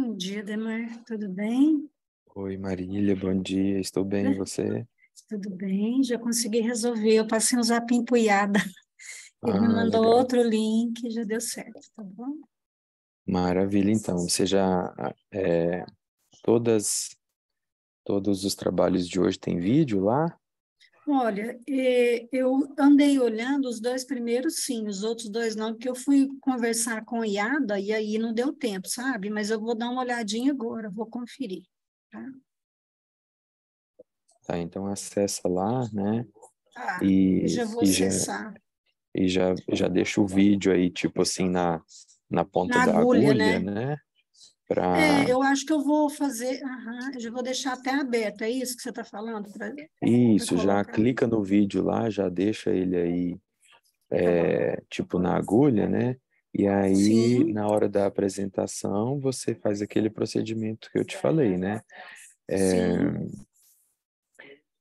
Bom dia, Demar. Tudo bem? Oi, Marília, bom dia. Estou bem, e você? Tudo bem, já consegui resolver. Eu passei um zap empoiada. Ele me Ah, mandou legal. outro link, já deu certo, tá bom? Maravilha, então. Você já, todas, todos os trabalhos de hoje tem vídeo lá? Olha, eu andei olhando os dois primeiros, sim, os outros dois não, porque eu fui conversar com a Iada e aí não deu tempo, sabe? Mas eu vou dar uma olhadinha agora, vou conferir, tá? Tá, então acessa lá, né? Tá, eu E, já vou e já, acessar. já deixa o vídeo aí, tipo assim, na ponta Na da agulha, agulha, né? né? Pra... Eu acho que eu vou fazer, eu já vou deixar até aberto, é isso que você está falando, para Isso, já colocar? clica no vídeo lá, já deixa ele aí Tá bom. tipo na agulha, né? E aí, Sim, na hora da apresentação, você faz aquele procedimento que eu te falei, né? sim,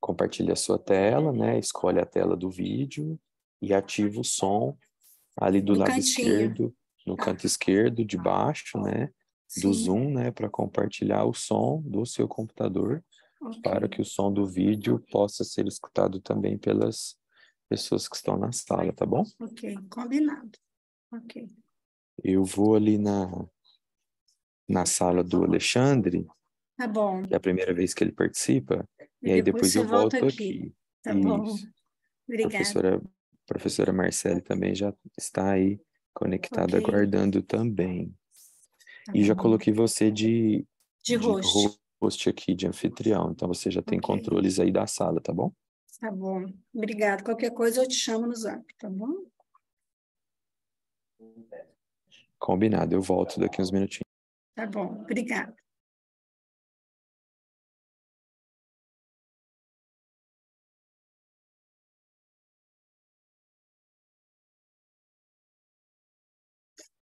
Compartilha a sua tela, né? Escolhe a tela do vídeo e ativa o som ali do do lado cantinho. esquerdo, no Tá, canto esquerdo de baixo, né? Do sim, Zoom, né? Para compartilhar o som do seu computador, ok, para que o som do vídeo possa ser escutado também pelas pessoas que estão na sala, tá bom? ok, combinado, ok, Eu vou ali na sala do Alexandre, tá bom. que é a primeira vez que ele participa, E e aí depois depois você eu volta volto aqui, aqui. tá bom, Isso. obrigada, Professora Marcele também já está aí ok, conectada, aguardando também. tá E já bom. coloquei você De de host, host aqui, de anfitrião, então você já tem ok, controles aí da sala, tá bom? tá bom, obrigada. Qualquer coisa eu te chamo no zap, tá bom? Combinado, eu volto daqui uns minutinhos. Tá bom, obrigada.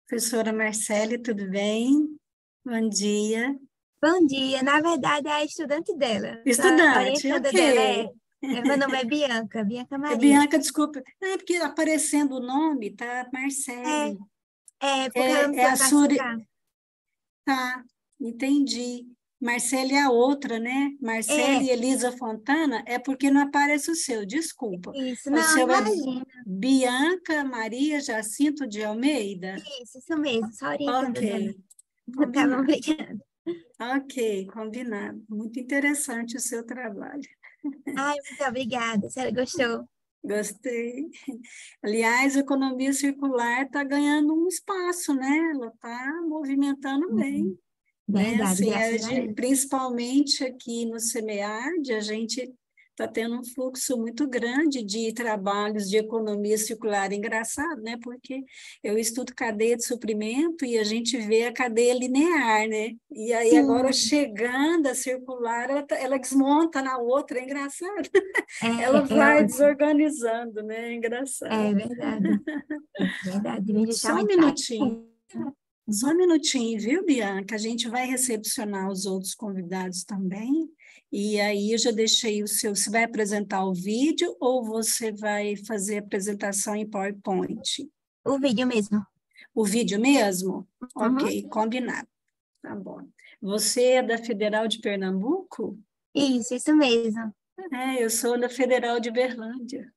Professora Marcele, tudo bem? Bom dia. Bom dia, na verdade é a estudante dela. A Estudante, orientada ok. dela meu nome é Bianca, Bianca É Maria. Bianca, desculpa. É porque aparecendo o nome, tá Marcele. Porque ela não É foi a Suri. participar. Tá, entendi. Marcele é a outra, né? É, Marcele Elisa Fontana é porque não aparece o seu, desculpa. isso, O não, seu é imagina. Bianca Maria Jacinto de Almeida? Isso mesmo, sou a Ok, orientada dela. Tá bom, combinado. obrigada. Ok, combinado. Muito interessante o seu trabalho. Ai, muito obrigada, a senhora gostou. Gostei. Aliás, a economia circular está ganhando um espaço, né? Ela está movimentando bem, né? Verdade, Assim, graças a Deus. principalmente aqui no SEMEARD, a gente está tendo um fluxo muito grande de trabalhos de economia circular. Engraçado, né? Porque eu estudo cadeia de suprimento e a gente vê a cadeia linear, né? E aí agora Sim, chegando a circular, ela desmonta na outra, é engraçado. Ela é, é, vai ótimo. desorganizando, né? É engraçado. É verdade. Verdade, devia Só um justamente para isso. minutinho. Só um minutinho, viu, Bianca? A gente vai recepcionar os outros convidados também. E aí eu já deixei o seu. Você vai apresentar o vídeo ou você vai fazer a apresentação em PowerPoint? O vídeo mesmo. O vídeo mesmo? Uhum. Ok, combinado. Tá bom. Você é da Federal de Pernambuco? Isso mesmo. É, eu sou da Federal de Berlândia.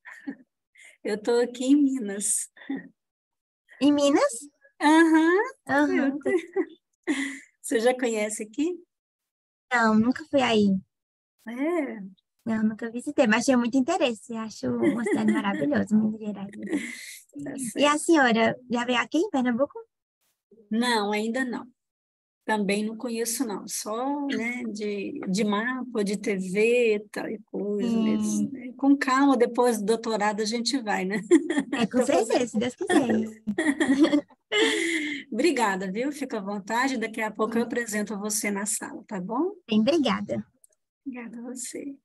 Eu estou aqui em Minas. Em Minas? Aham, Aham. você já conhece aqui? Não, nunca fui aí. É, Não, nunca visitei, mas tinha muito interesse. Acho uma cidade maravilhosa, Minas Gerais. tá E a certo. senhora já veio aqui em Pernambuco? Não, ainda não. Também não conheço, não. Só, né, de mapa, de TV, tal e coisa, mas Sim. né, com calma, depois do doutorado a gente vai, né? É, com Tô fazendo. certeza, se Deus quiser. Obrigada, viu? Fica à vontade. Daqui a pouco eu apresento você na sala, tá bom? Bem, obrigada. Obrigada a você.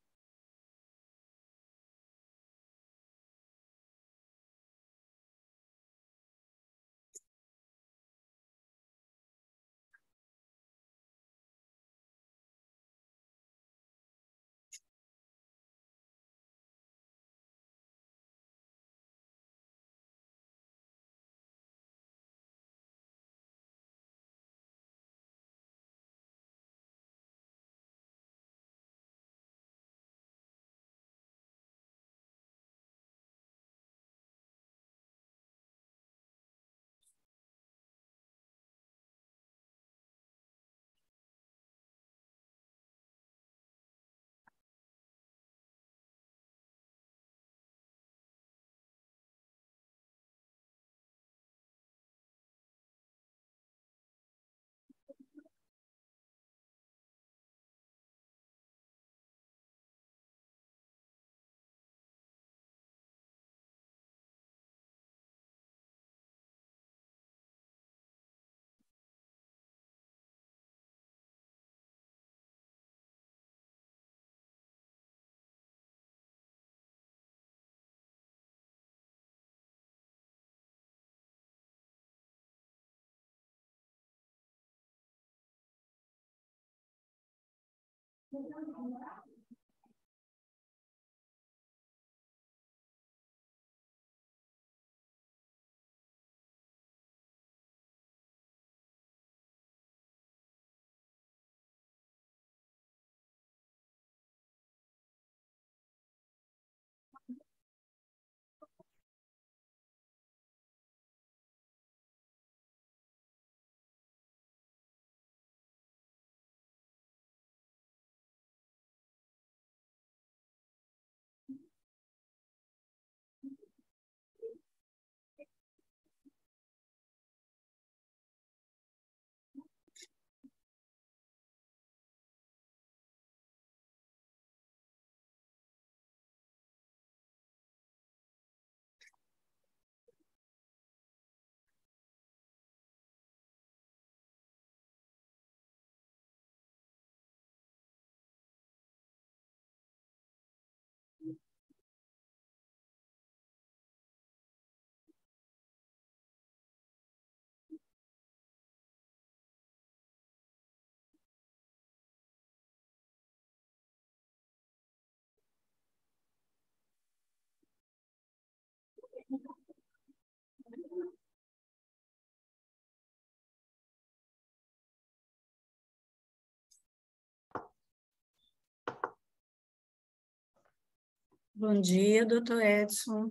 Bom dia, doutor Edson.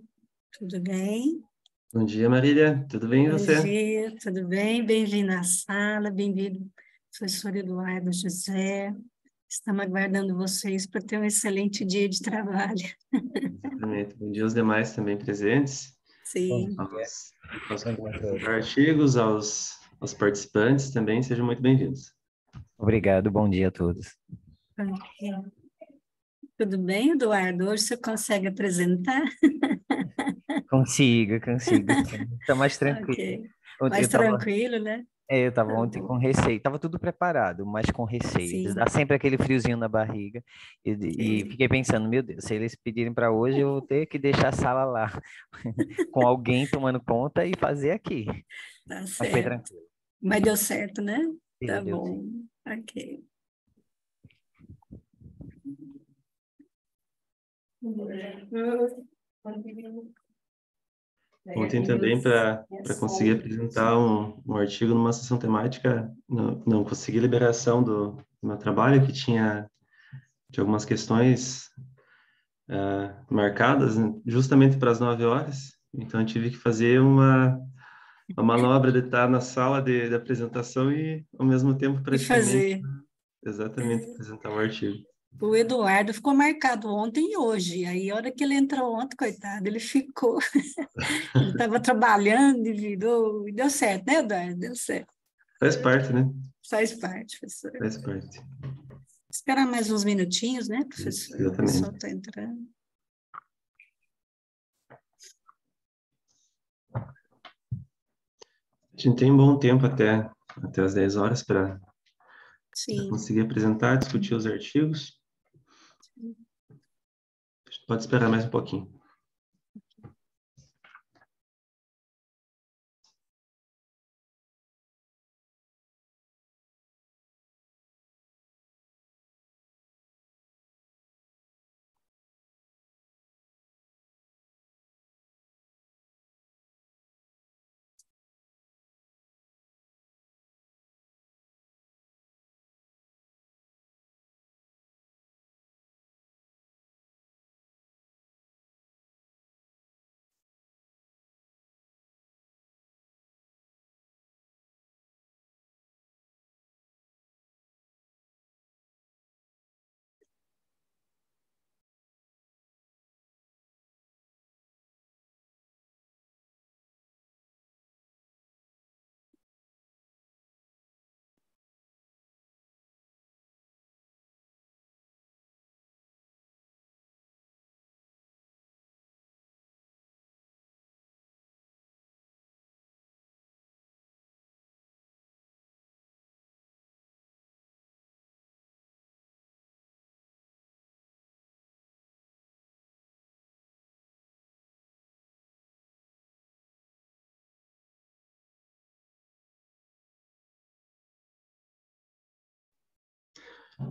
Tudo bem? Bom dia, Marília. Tudo bem e Bom você? dia, tudo bem? Bem-vindo à sala, bem-vindo, professor Eduardo José. Estamos aguardando vocês para ter um excelente dia de trabalho. Exatamente. Bom dia aos demais também presentes, Sim. aos artigos, aos participantes também, sejam muito bem-vindos. Obrigado, bom dia a todos. Tudo bem, Eduardo? Hoje você consegue apresentar? Consigo, consigo, sim. Tá mais tranquilo. Ok. Ontem Mais eu tava, tranquilo, né? eu tava Tá ontem com bom. receio, tava tudo preparado, mas com receio. Dá Sim, sempre aquele friozinho na barriga. E sim. fiquei pensando, meu Deus, se eles pedirem para hoje, eu vou ter que deixar a sala lá, com alguém tomando conta e fazer aqui. Tá Mas foi certo. tranquilo. Mas deu certo, né? Tá Deu sim. bom. Ok. Ontem também, para conseguir apresentar um artigo numa sessão temática, não consegui liberação do meu trabalho, que tinha de algumas questões marcadas, né, justamente para as 9 horas. Então, eu tive que fazer uma manobra de estar na sala de apresentação e, ao mesmo tempo, E praticamente, fazer. exatamente, apresentar o artigo. O Eduardo ficou marcado ontem e hoje. Aí, a hora que ele entrou ontem, coitado, ele ficou. Ele estava trabalhando e virou. E deu certo, né, Eduardo? Deu certo. Faz parte, né? Faz parte, professor. Faz parte. Esperar mais uns minutinhos, né, Isso, professor? O pessoal exatamente. está entrando. A gente tem um bom tempo até as 10 horas para Sim. conseguir apresentar, discutir os artigos. Pode esperar mais um pouquinho.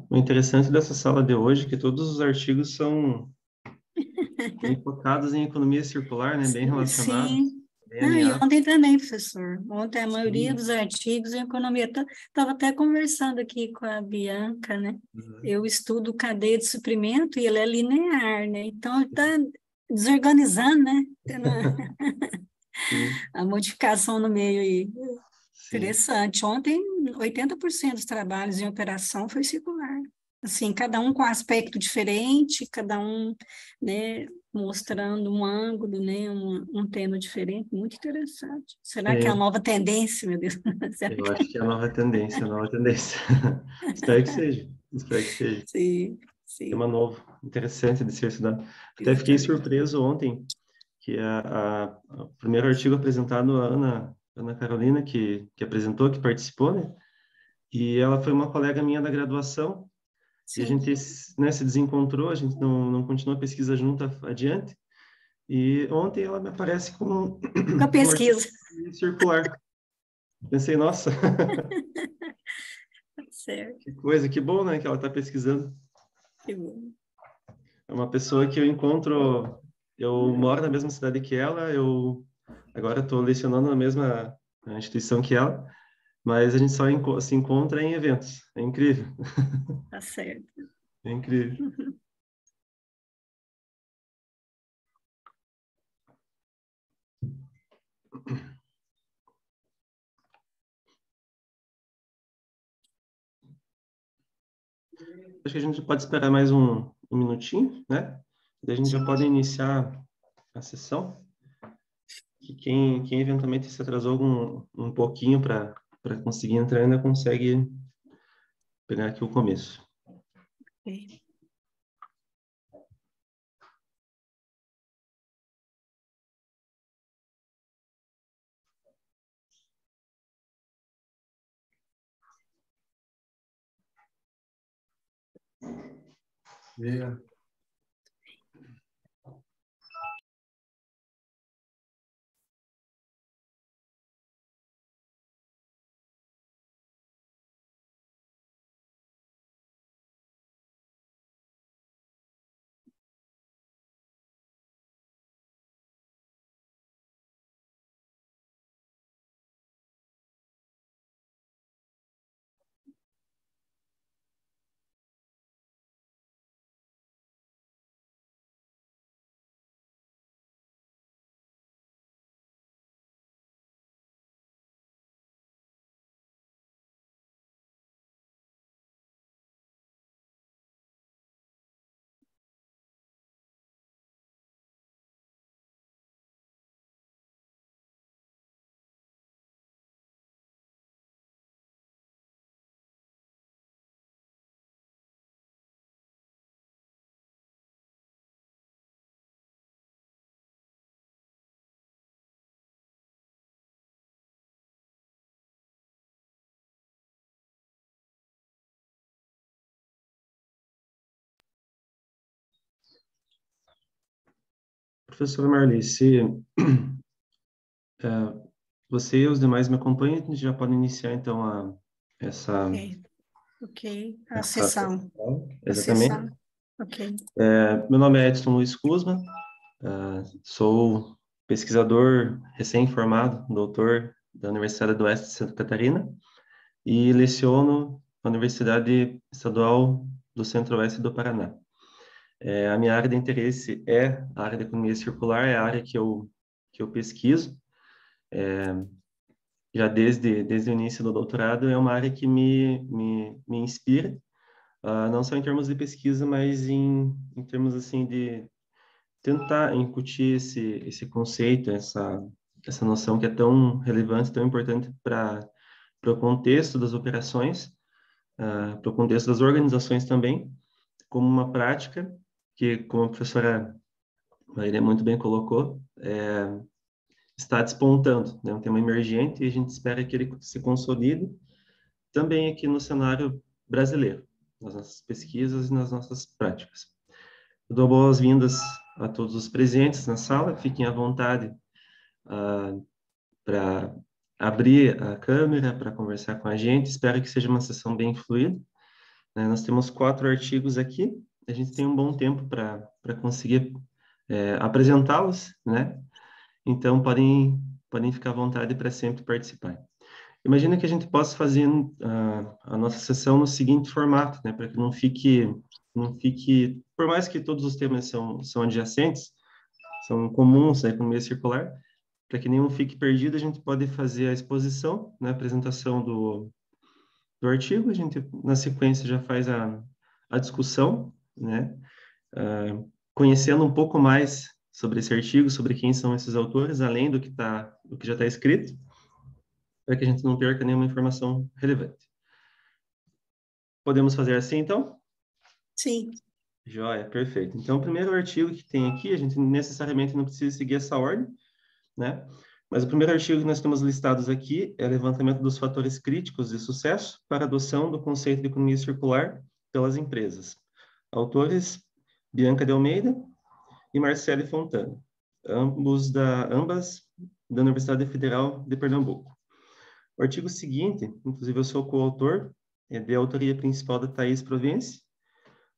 O interessante dessa sala de hoje é que todos os artigos são bem focados em economia circular, né? Bem relacionados, Sim. bem Não, e alinhados. ontem também, professor. Ontem a maioria Sim. dos artigos em economia. Estava até conversando aqui com a Bianca, né? Uhum. Eu estudo cadeia de suprimento e ele é linear, né? Então, está desorganizando, né? Tendo Sim, a modificação no meio aí. sim. Interessante. Ontem, 80% dos trabalhos em operação foi circular. Assim, cada um com aspecto diferente, cada um, né, mostrando um ângulo, né, um tema diferente, muito interessante. Será que é a É, nova tendência, meu Deus? Será eu que... acho que é a nova tendência, a nova tendência. Espero que seja, espero que seja. Sim, Tema sim, novo, interessante de ser estudado. Até fiquei exatamente. surpreso ontem que o primeiro artigo apresentado a Ana Carolina, que apresentou, que participou, né? E ela foi uma colega minha da graduação, e a Sim, gente, né, se desencontrou, a gente não continuou a pesquisa junto adiante, e ontem ela me aparece com com a um artigo pesquisa. circular. Pensei, nossa, Certo, que coisa, que bom, né, que ela está pesquisando. que bom. É uma pessoa que eu encontro, eu moro na mesma cidade que ela, eu agora estou lecionando na mesma instituição que ela, mas a gente só se encontra em eventos. É incrível, Tá certo. é incrível. Acho que a gente pode esperar mais um minutinho, né? Daí a gente já pode iniciar a sessão. Que quem eventualmente se atrasou um pouquinho para conseguir entrar ainda consegue pegar aqui o começo. Ok. Professora Marli, se você e os demais me acompanham, a gente já pode iniciar, então, essa A sessão. sessão. A Exatamente. sessão. Ok. Meu nome é Edson Luiz Kuzma, sou pesquisador recém-formado, doutor da Universidade do Oeste de Santa Catarina, e leciono na Universidade Estadual do Centro-Oeste do Paraná. A minha área de interesse é a área de economia circular, é a área que eu pesquiso. Já desde o início do doutorado, é uma área que me inspira, não só em termos de pesquisa, mas em termos, assim, de tentar incutir esse conceito, essa noção que é tão relevante, tão importante para o contexto das operações, para o contexto das organizações também, como uma prática que, como a professora Marília muito bem colocou, está despontando, né? Um tema emergente, e a gente espera que ele se consolide também aqui no cenário brasileiro, nas nossas pesquisas e nas nossas práticas. Eu dou boas-vindas a todos os presentes na sala, fiquem à vontade para abrir a câmera, para conversar com a gente, espero que seja uma sessão bem fluida. Nós temos 4 artigos aqui, a gente tem um bom tempo para conseguir apresentá-los, né? Então, podem ficar à vontade para sempre participar. Imagina que a gente possa fazer a nossa sessão no seguinte formato, né? Para que não fique, por mais que todos os temas são adjacentes, são comuns à economia circular, para que nenhum fique perdido, a gente pode fazer a exposição, né? A apresentação do artigo, a gente, na sequência, já faz a discussão, né? Conhecendo um pouco mais sobre esse artigo, sobre quem são esses autores, além do que já está escrito, para que a gente não perca nenhuma informação relevante. Podemos fazer assim, então? Sim. Joia, perfeito. Então, o primeiro artigo que tem aqui, a gente necessariamente não precisa seguir essa ordem, né? Mas o primeiro artigo que nós temos listados aqui é levantamento dos fatores críticos de sucesso para a adoção do conceito de economia circular pelas empresas. Autores, Bianca de Almeida e Marcele Fontana, ambas da Universidade Federal de Pernambuco. O artigo seguinte, inclusive eu sou coautor, é de autoria principal da Thaís Provence,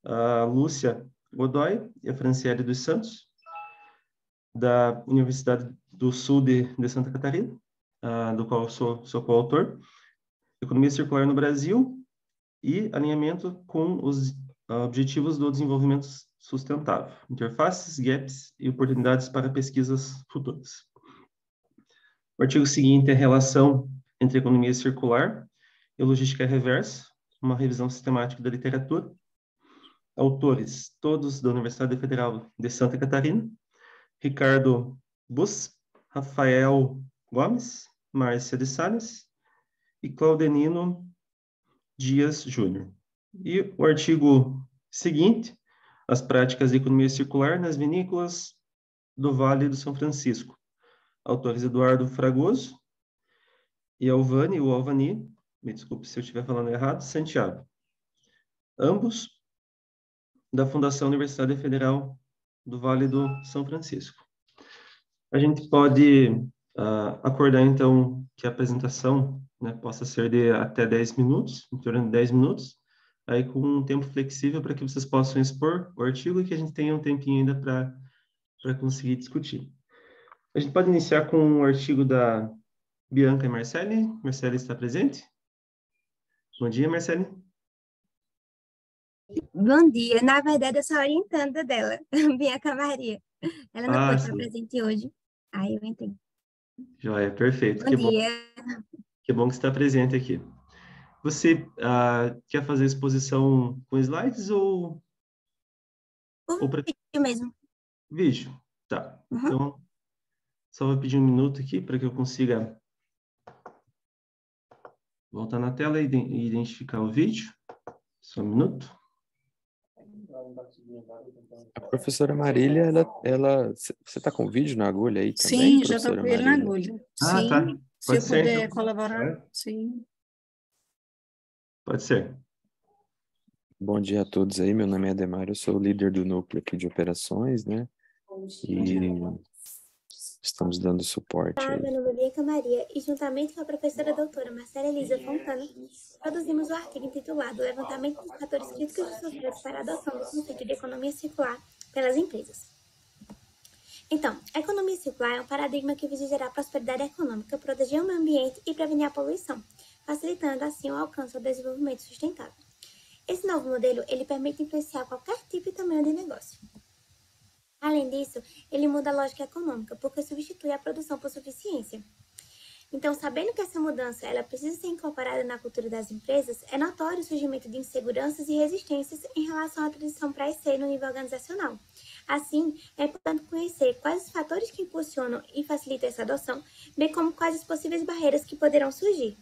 a Lúcia Godoy e a Franciele dos Santos, da Universidade do Sul de Santa Catarina, do qual eu sou coautor, Economia Circular no Brasil e alinhamento com os Objetivos do Desenvolvimento Sustentável, interfaces, gaps e oportunidades para pesquisas futuras. O artigo seguinte é relação entre economia circular e logística reversa, uma revisão sistemática da literatura. Autores, todos da Universidade Federal de Santa Catarina, Ricardo Bus, Rafael Gomes, Márcia de Salles e Claudenino Dias Júnior. E o artigo seguinte, as práticas de economia circular nas vinícolas do Vale do São Francisco. Autores Eduardo Fragoso e Alvani, me desculpe se eu estiver falando errado, Santiago. Ambos da Fundação Universitária Federal do Vale do São Francisco. A gente pode acordar, então, que a apresentação, né, possa ser de até 10 minutos, em torno de 10 minutos, aí com um tempo flexível para que vocês possam expor o artigo e que a gente tenha um tempinho ainda para conseguir discutir. A gente pode iniciar com o artigo da Bianca e Marcele. Marcele está presente? Bom dia, Marcele. Bom dia. Na verdade, eu sou a orientanda dela, Bianca Maria. Ela não pôde estar Sim. presente hoje. Aí eu entrei. Joia, perfeito. Bom dia. Que bom que está presente aqui. Você quer fazer a exposição com slides ou para Vídeo mesmo. vídeo? Tá. Uhum. Então, só vou pedir um minuto aqui para que eu consiga voltar na tela e identificar o vídeo. Só um minuto. A professora Marília, você está com o vídeo na agulha aí também, Sim, já estou professora com ele na Marília? agulha. Ah, Sim, tá. se Pode eu ser, puder então. colaborar, sim. Pode ser. Bom dia a todos aí, meu nome é Ademar, eu sou o líder do núcleo aqui de operações, né? E estamos dando suporte Olá, aí. meu nome é Bianca Maria e, juntamente com a professora doutora Marcela Elisa Fontana, produzimos o artigo intitulado Levantamento dos fatores críticos de sucesso para a adoção do conceito de economia circular pelas empresas. Então, a economia circular é um paradigma que visa gerar prosperidade econômica, proteger o meio ambiente e prevenir a poluição, facilitando assim o alcance do desenvolvimento sustentável. Esse novo modelo, ele permite influenciar qualquer tipo e tamanho de negócio. Além disso, ele muda a lógica econômica, porque substitui a produção por suficiência. Então, sabendo que essa mudança ela precisa ser incorporada na cultura das empresas, é notório o surgimento de inseguranças e resistências em relação à transição para EC no nível organizacional. Assim, é importante conhecer quais os fatores que impulsionam e facilitam essa adoção, bem como quais as possíveis barreiras que poderão surgir.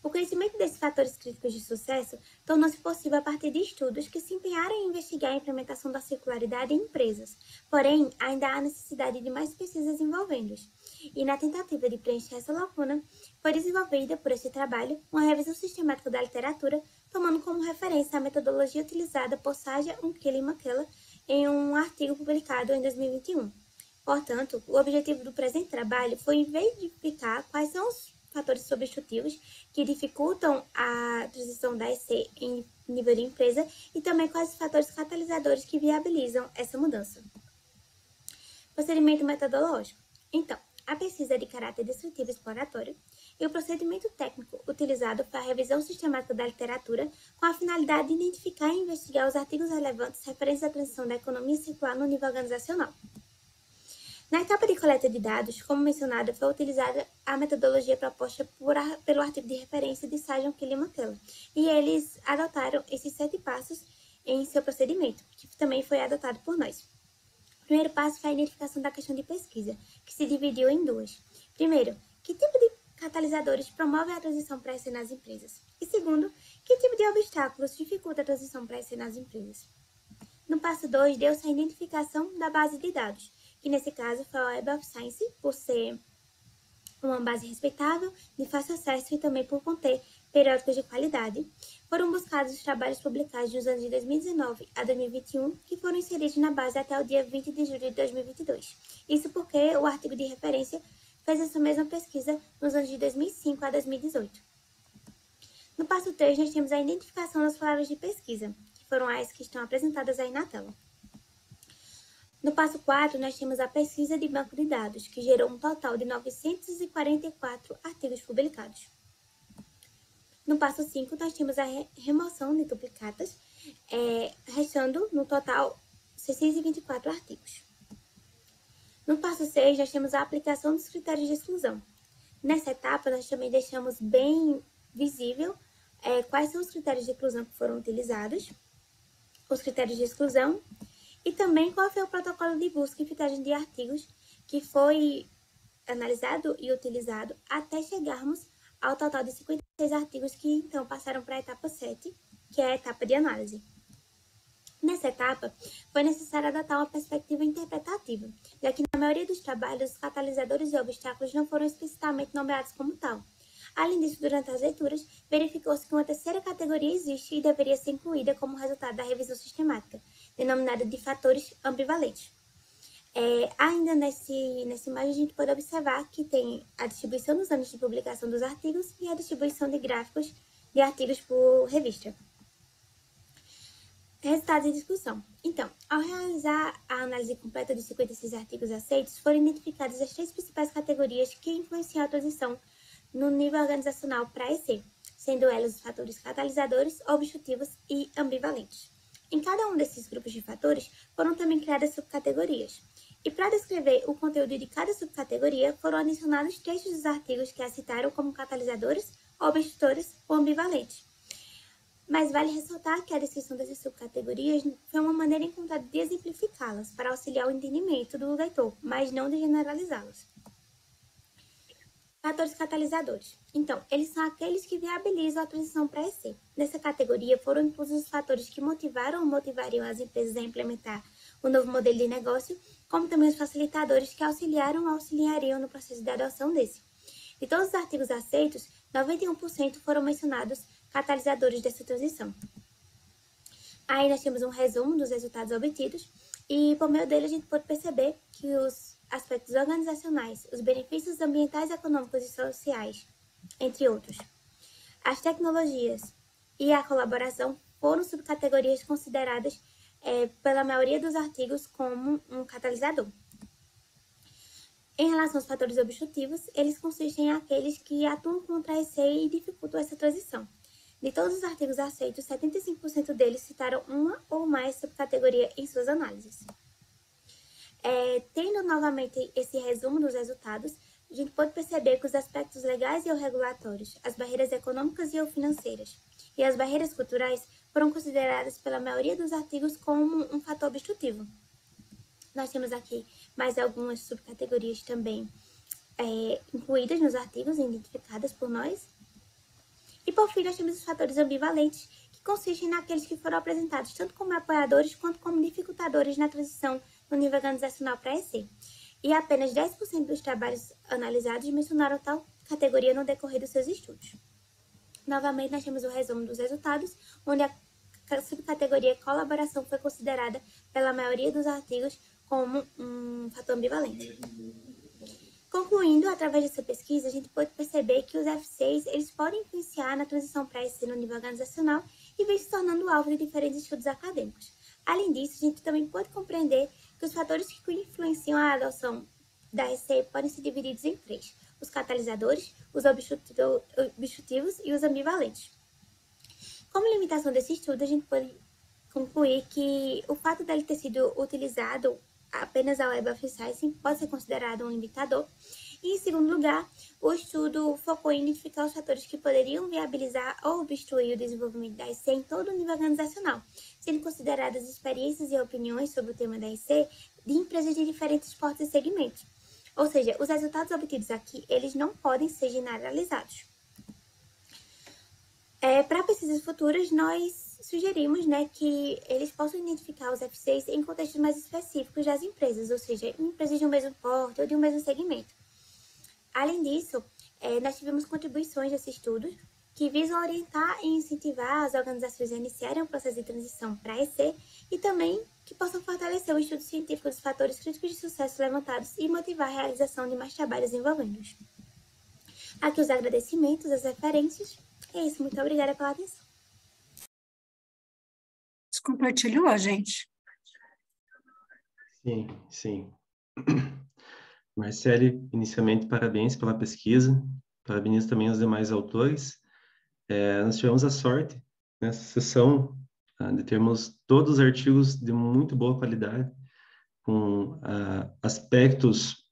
O conhecimento desses fatores críticos de sucesso tornou-se possível a partir de estudos que se empenharam em investigar a implementação da circularidade em empresas. Porém, ainda há necessidade de mais pesquisas envolvendo-os. E na tentativa de preencher essa lacuna, foi desenvolvida por esse trabalho uma revisão sistemática da literatura, tomando como referência a metodologia utilizada por Saja, Unkele e Makela em um artigo publicado em 2021. Portanto, o objetivo do presente trabalho foi verificar quais são os fatores substitutivos que dificultam a transição da EC em nível de empresa e também quais os fatores catalisadores que viabilizam essa mudança. Procedimento metodológico. Então, a pesquisa é de caráter descritivo e exploratório e o procedimento técnico utilizado foi a revisão sistemática da literatura com a finalidade de identificar e investigar os artigos relevantes referentes à transição da economia circular no nível organizacional. Na etapa de coleta de dados, como mencionado, foi utilizada a metodologia proposta pelo artigo de referência de Saja, Unkele e Makela, e eles adotaram esses 7 passos em seu procedimento, que também foi adotado por nós. O primeiro passo foi a identificação da questão de pesquisa, que se dividiu em 2. Primeiro, que tipo de catalisadores promovem a transição para EC nas empresas? E segundo, que tipo de obstáculos dificulta a transição para EC nas empresas? No passo 2, deu-se a identificação da base de dados, que nesse caso foi a Web of Science, por ser uma base respeitável, de fácil acesso e também por conter periódicos de qualidade. Foram buscados os trabalhos publicados nos anos de 2019 a 2021, que foram inseridos na base até o dia 20 de julho de 2022. Isso porque o artigo de referência fez essa mesma pesquisa nos anos de 2005 a 2018. No passo 3, nós temos a identificação das palavras de pesquisa, que foram as que estão apresentadas aí na tela. No passo 4, nós temos a pesquisa de banco de dados, que gerou um total de 944 artigos publicados. No passo 5, nós temos a remoção de duplicatas, restando no total 624 artigos. No passo 6, nós temos a aplicação dos critérios de exclusão. Nessa etapa, nós também deixamos bem visível quais são os critérios de exclusão que foram utilizados, os critérios de exclusão, e também qual foi o protocolo de busca e filtragem de artigos que foi analisado e utilizado até chegarmos ao total de 56 artigos que então passaram para a etapa 7, que é a etapa de análise. Nessa etapa, foi necessário adotar uma perspectiva interpretativa, já que na maioria dos trabalhos os catalisadores e obstáculos não foram explicitamente nomeados como tal. Além disso, durante as leituras, verificou-se que uma terceira categoria existe e deveria ser incluída como resultado da revisão sistemática, denominada de fatores ambivalentes. Ainda nessa imagem, a gente pode observar que tem a distribuição dos anos de publicação dos artigos e a distribuição de gráficos de artigos por revista. Resultados de discussão. Então, ao realizar a análise completa dos 56 artigos aceitos, foram identificadas as 3 principais categorias que influenciam a transição no nível organizacional para EC, sendo elas os fatores catalisadores, obstrutivos e ambivalentes. Em cada um desses grupos de fatores, foram também criadas subcategorias. E para descrever o conteúdo de cada subcategoria, foram adicionados trechos dos artigos que as citaram como catalisadores, obstrutores ou ambivalentes. Mas vale ressaltar que a descrição dessas subcategorias foi uma maneira encontrada de exemplificá-las para auxiliar o entendimento do leitor, mas não de generalizá-las. Fatores catalisadores. Então, eles são aqueles que viabilizam a transição para EC. Nessa categoria foram inclusos os fatores que motivaram ou motivariam as empresas a implementar o novo modelo de negócio, como também os facilitadores que auxiliaram ou auxiliariam no processo de adoção desse. De todos os artigos aceitos, 91% foram mencionados catalisadores dessa transição. Aí nós temos um resumo dos resultados obtidos e, por meio dele, a gente pode perceber que os aspectos organizacionais, os benefícios ambientais, econômicos e sociais, entre outros, as tecnologias e a colaboração foram subcategorias consideradas pela maioria dos artigos como um catalisador. Em relação aos fatores obstrutivos, eles consistem em aqueles que atuam contra a EC e dificultam essa transição. De todos os artigos aceitos, 75% deles citaram uma ou mais subcategoria em suas análises. Tendo novamente esse resumo dos resultados, a gente pode perceber que os aspectos legais e ou regulatórios, as barreiras econômicas e ou financeiras e as barreiras culturais foram consideradas pela maioria dos artigos como um fator obstrutivo. Nós temos aqui mais algumas subcategorias também incluídas nos artigos identificadas por nós. E por fim, nós temos os fatores ambivalentes, que consistem naqueles que foram apresentados tanto como apoiadores quanto como dificultadores na transição no nível organizacional para EC. E apenas 10% dos trabalhos analisados mencionaram tal categoria no decorrer dos seus estudos. Novamente, nós temos o resumo dos resultados, onde a subcategoria colaboração foi considerada pela maioria dos artigos como um fator ambivalente. Concluindo, através dessa pesquisa, a gente pode perceber que os F6 eles podem influenciar na transição para EC no nível organizacional e vem se tornando alvo de diferentes estudos acadêmicos. Além disso, a gente também pode compreender que os fatores que influenciam a adoção da EC podem ser divididos em 3: os catalisadores, os obstrutivos e os ambivalentes. Como limitação desse estudo, a gente pode concluir que o fato dele ter sido utilizado apenas a Web of Science pode ser considerado um limitador. E, em segundo lugar, o estudo focou em identificar os fatores que poderiam viabilizar ou obstruir o desenvolvimento da EC em todo o nível organizacional, sendo consideradas experiências e opiniões sobre o tema da EC de empresas de diferentes portes e segmentos. Ou seja, os resultados obtidos aqui, eles não podem ser generalizados. Para pesquisas futuras, nós sugerimos que eles possam identificar os F6 em contextos mais específicos das empresas, ou seja, em empresas de um mesmo porte ou de um mesmo segmento. Além disso, nós tivemos contribuições desse estudo que visam orientar e incentivar as organizações a iniciarem o processo de transição para EC e também que possam fortalecer o estudo científico dos fatores críticos de sucesso levantados e motivar a realização de mais trabalhos envolvendo-os. Aqui os agradecimentos, as referências. É isso, muito obrigada pela atenção. Você compartilhou, gente? Sim, sim. Marcele, inicialmente, parabéns pela pesquisa. Parabenizo também aos demais autores. Nós tivemos a sorte, nessa sessão, de termos todos os artigos de muito boa qualidade, com aspectos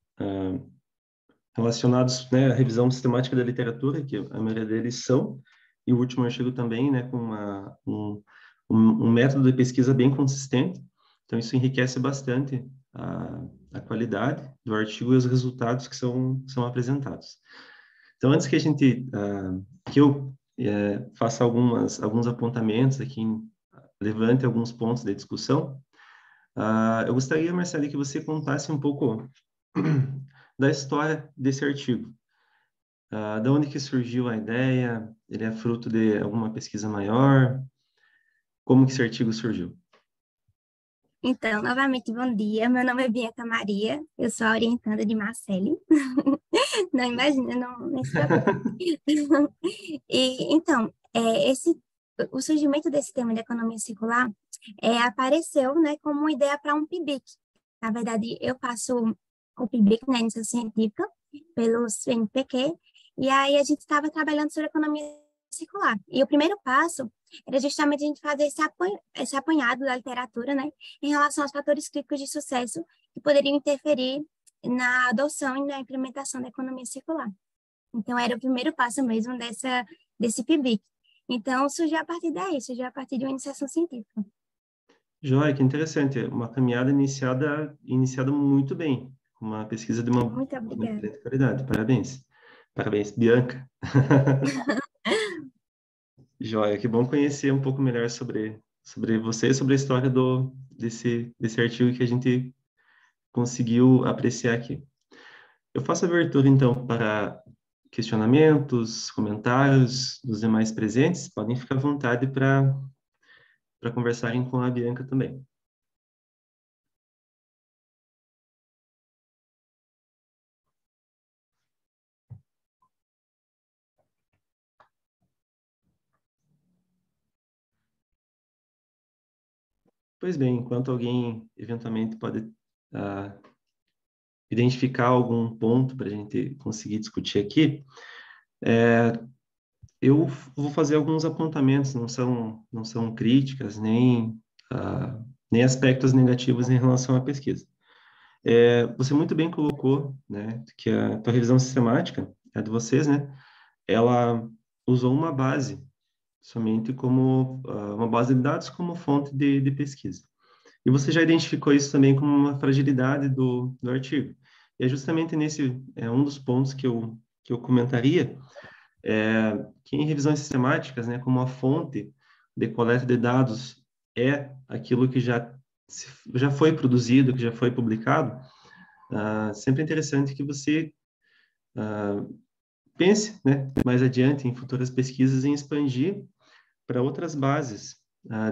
relacionados à revisão sistemática da literatura, que a maioria deles são, e o último artigo também, com um método de pesquisa bem consistente. Então, isso enriquece bastante a qualidade do artigo e os resultados que são apresentados. Então, antes que eu faça alguns apontamentos aqui, levante alguns pontos de discussão, eu gostaria, Marcelo, que você contasse um pouco da história desse artigo. Da onde que surgiu a ideia? Ele é fruto de alguma pesquisa maior? Como que esse artigo surgiu? Então, novamente, bom dia. Meu nome é Bianca Maria, eu sou a orientanda de Marcele. Não imagina, não, nem se preocupe. E, então, o surgimento desse tema de economia circular apareceu, né, como uma ideia para um PIBIC. Na verdade, eu faço o PIBIC, né, iniciação científica, pelo CNPq, e aí a gente estava trabalhando sobre economia circular. E o primeiro passo era justamente a gente fazer esse apanhado da literatura, né, em relação aos fatores críticos de sucesso que poderiam interferir na adoção e na implementação da economia circular. Então, era o primeiro passo mesmo desse PIBIC. Então, surgiu a partir daí, surgiu a partir de uma iniciação científica. Joia, que interessante. Uma caminhada iniciada muito bem, com uma pesquisa de uma Muito obrigada. grande qualidade. Parabéns. Parabéns, Bianca. Joia, que bom conhecer um pouco melhor sobre você, sobre a história desse artigo que a gente conseguiu apreciar aqui. Eu faço a abertura, então, para questionamentos, comentários dos demais presentes. Podem ficar à vontade para conversarem com a Bianca também. Pois bem, enquanto alguém eventualmente pode identificar algum ponto para a gente conseguir discutir aqui, eu vou fazer alguns apontamentos, não são críticas, nem aspectos negativos em relação à pesquisa. Você muito bem colocou, né, que a tua revisão sistemática, a de vocês, né, ela usou uma base, somente como uma base de dados como fonte de pesquisa. E você já identificou isso também como uma fragilidade do artigo. E é justamente nesse, um dos pontos que eu comentaria, que em revisões sistemáticas, né, como a fonte de coleta de dados é aquilo que já foi produzido, que já foi publicado, sempre é interessante que você pense, né, mais adiante em futuras pesquisas em expandir para outras bases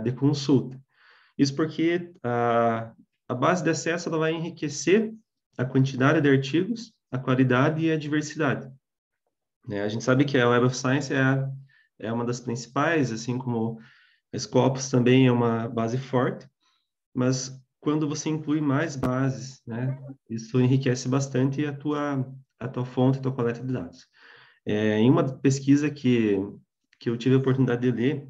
de consulta. Isso porque a base de acesso ela vai enriquecer a quantidade de artigos, a qualidade e a diversidade. A gente sabe que a Web of Science é uma das principais, assim como a Scopus também é uma base forte, mas quando você inclui mais bases, né, isso enriquece bastante a tua fonte, a tua coleta de dados. Em uma pesquisa que eu tive a oportunidade de ler,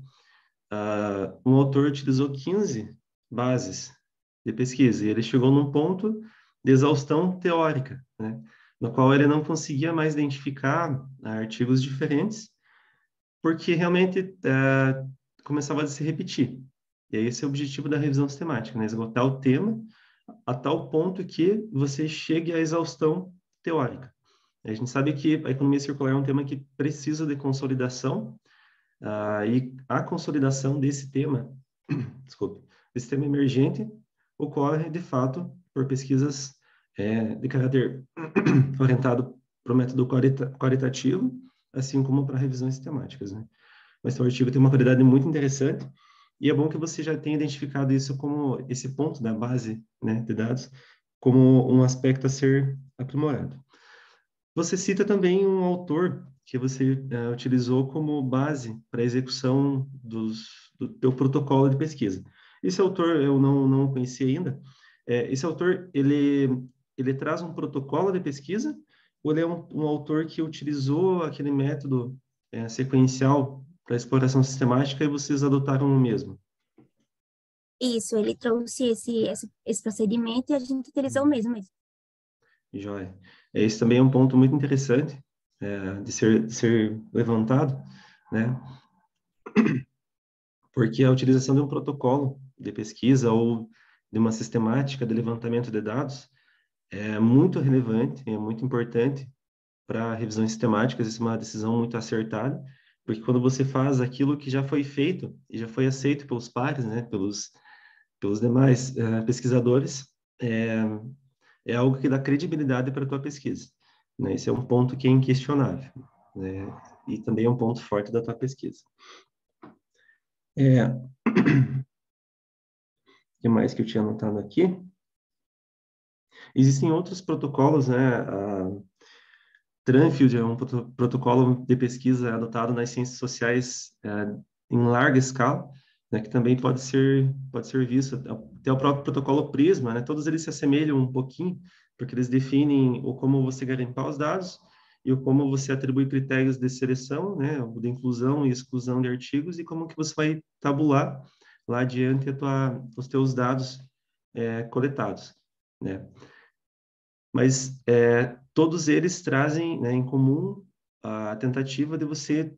um autor utilizou 15 bases de pesquisa, e ele chegou num ponto de exaustão teórica, né, no qual ele não conseguia mais identificar artigos diferentes, porque realmente começava a se repetir. E esse é o objetivo da revisão sistemática, né, esgotar o tema a tal ponto que você chegue à exaustão teórica. A gente sabe que a economia circular é um tema que precisa de consolidação, e a consolidação desse tema, esse tema emergente, ocorre, de fato, por pesquisas de caráter orientado para o método qualitativo, assim como para revisões sistemáticas, né? Mas o artigo tem uma qualidade muito interessante, e é bom que você já tenha identificado isso como esse ponto da base, né, de dados, como um aspecto a ser aprimorado. Você cita também um autor que você utilizou como base para a execução do teu protocolo de pesquisa. Esse autor eu não conheci ainda. Esse autor, ele traz um protocolo de pesquisa ou ele é um autor que utilizou aquele método sequencial para exploração sistemática e vocês adotaram o mesmo? Isso, ele trouxe esse procedimento e a gente utilizou o mesmo. Joia. Esse também é um ponto muito interessante de ser levantado, né? Porque a utilização de um protocolo de pesquisa ou de uma sistemática de levantamento de dados é muito relevante, é muito importante para revisões sistemáticas. Isso é uma decisão muito acertada, porque quando você faz aquilo que já foi feito e já foi aceito pelos pares, né, pelos demais pesquisadores, é algo que dá credibilidade para a tua pesquisa, né? Esse é um ponto que é inquestionável. né? E também é um ponto forte da tua pesquisa. O que mais que eu tinha anotado aqui? Existem outros protocolos, né? Tranfield é um protocolo de pesquisa adotado nas ciências sociais em larga escala, né, que também pode ser visto. Até o próprio protocolo Prisma, né, todos eles se assemelham um pouquinho, porque eles definem o como você garimpar os dados e o como você atribui critérios de seleção, né, de inclusão e exclusão de artigos, e como que você vai tabular lá adiante os teus dados coletados, né. Mas todos eles trazem, né, em comum a tentativa de você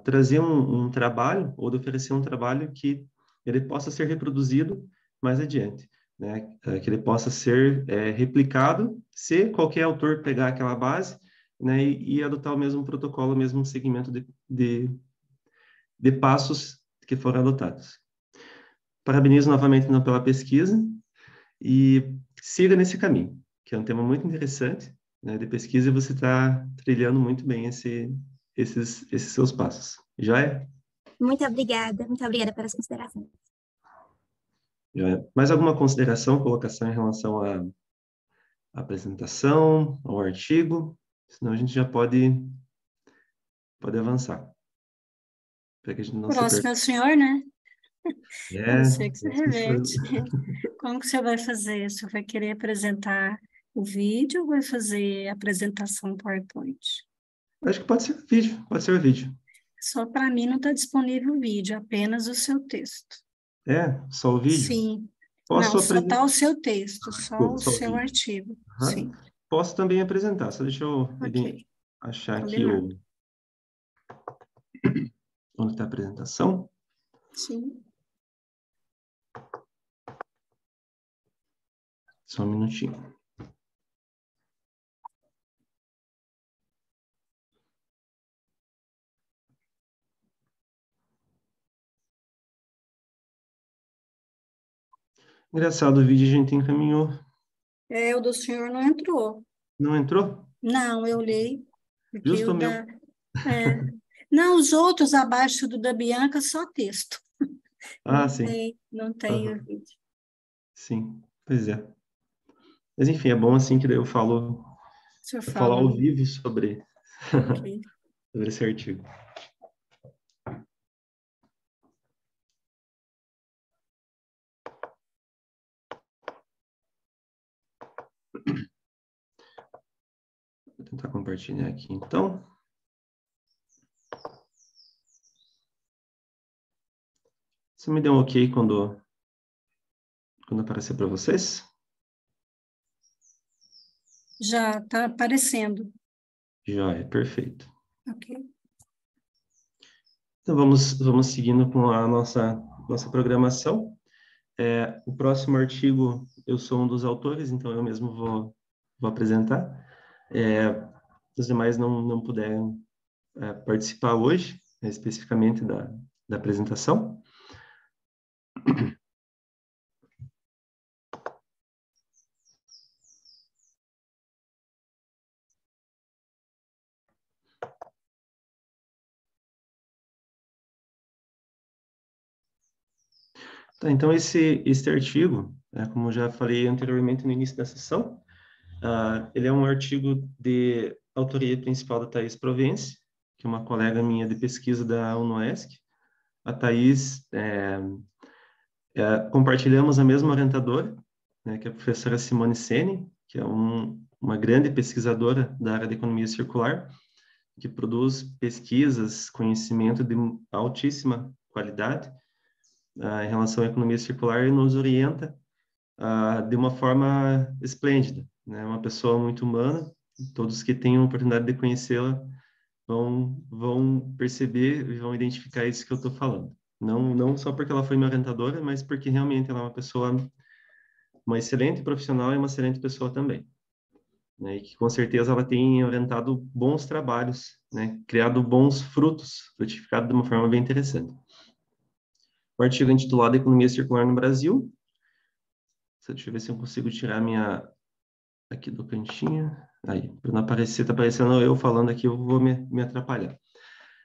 trazer um trabalho, ou de oferecer um trabalho que ele possa ser reproduzido mais adiante, né? Que ele possa ser replicado, se qualquer autor pegar aquela base, né, e adotar o mesmo protocolo, o mesmo segmento de passos que foram adotados. Parabenizo novamente pela pesquisa e siga nesse caminho, que é um tema muito interessante, né, de pesquisa, e você está trilhando muito bem esses seus passos. Joia? Muito obrigada pelas considerações. Joia. Mais alguma consideração, colocação em relação à apresentação, ao artigo? Senão a gente já pode avançar. Para que a gente não se Próximo perca. é o senhor, né? É, Você que se acho que reverte. Como que você vai fazer? Você vai querer apresentar o vídeo ou vai fazer a apresentação PowerPoint? acho que pode ser o vídeo. Só para mim não está disponível o vídeo, apenas o seu texto. Só o vídeo? Sim. Posso Não, só apresentar? está o seu texto, só Desculpa, o só o seu vídeo. artigo. Aham. Sim, Posso também apresentar, só deixa eu ok. achar aqui Combinado. onde está a apresentação. Sim. Só um minutinho. Engraçado, o vídeo a gente encaminhou. O do senhor não entrou. Não entrou? Não, eu olhei, porque Justo o o meu. é. Não, os outros abaixo do da Bianca, só texto. Sim. Não tem o Aham. vídeo. Sim, pois é. Mas enfim, é bom assim que daí O senhor eu falo fala, ao né? vivo sobre Ok. esse artigo. Vou tentar compartilhar aqui, então. Você me deu um ok quando aparecer para vocês? Já está aparecendo. Já é perfeito. Ok. Então vamos seguindo com a nossa programação. O próximo artigo, eu sou um dos autores, então eu mesmo vou apresentar. Os demais não puderam participar hoje, especificamente da apresentação. Tá, então, esse artigo, como já falei anteriormente no início da sessão, ele é um artigo de autoria principal da Thais Provence, que é uma colega minha de pesquisa da UNOESC. A Thais, compartilhamos a mesma orientadora, né, que é a professora Simone Seni, que é uma grande pesquisadora da área de economia circular, que produz pesquisas, conhecimento de altíssima qualidade em relação à economia circular e nos orienta de uma forma esplêndida, né? Uma pessoa muito humana, todos que tenham a oportunidade de conhecê-la vão perceber e vão identificar isso que eu estou falando. Não só porque ela foi minha orientadora, mas porque realmente ela é uma excelente profissional e uma excelente pessoa também, né? E que com certeza ela tem orientado bons trabalhos, né? Criado bons frutos, frutificado de uma forma bem interessante. O artigo é intitulado Economia Circular no Brasil. Deixa eu ver se eu consigo tirar minha aqui do cantinho. Aí, para não aparecer, tá aparecendo eu falando aqui, eu vou me atrapalhar.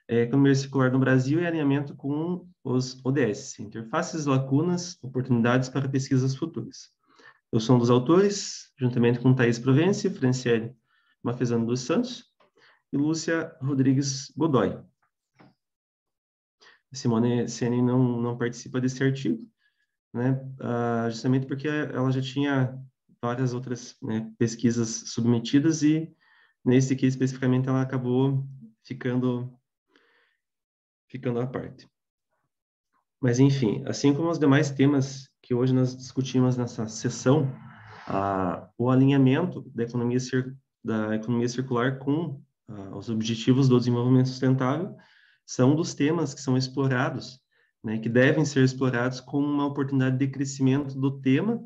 Economia circular no Brasil e alinhamento com os ODS, interfaces, lacunas, oportunidades para pesquisas futuras. Eu sou um dos autores, juntamente com Thaís Provence, Franciele Mafezano dos Santos e Lúcia Rodrigues Godoy. Simone Seni não participa desse artigo, né, justamente porque ela já tinha várias outras, né, pesquisas submetidas e nesse aqui especificamente ela acabou ficando à parte. Mas, enfim, assim como os demais temas que hoje nós discutimos nessa sessão, o alinhamento da economia circular com os objetivos do desenvolvimento sustentável são um dos temas que são explorados, né, que devem ser explorados como uma oportunidade de crescimento do tema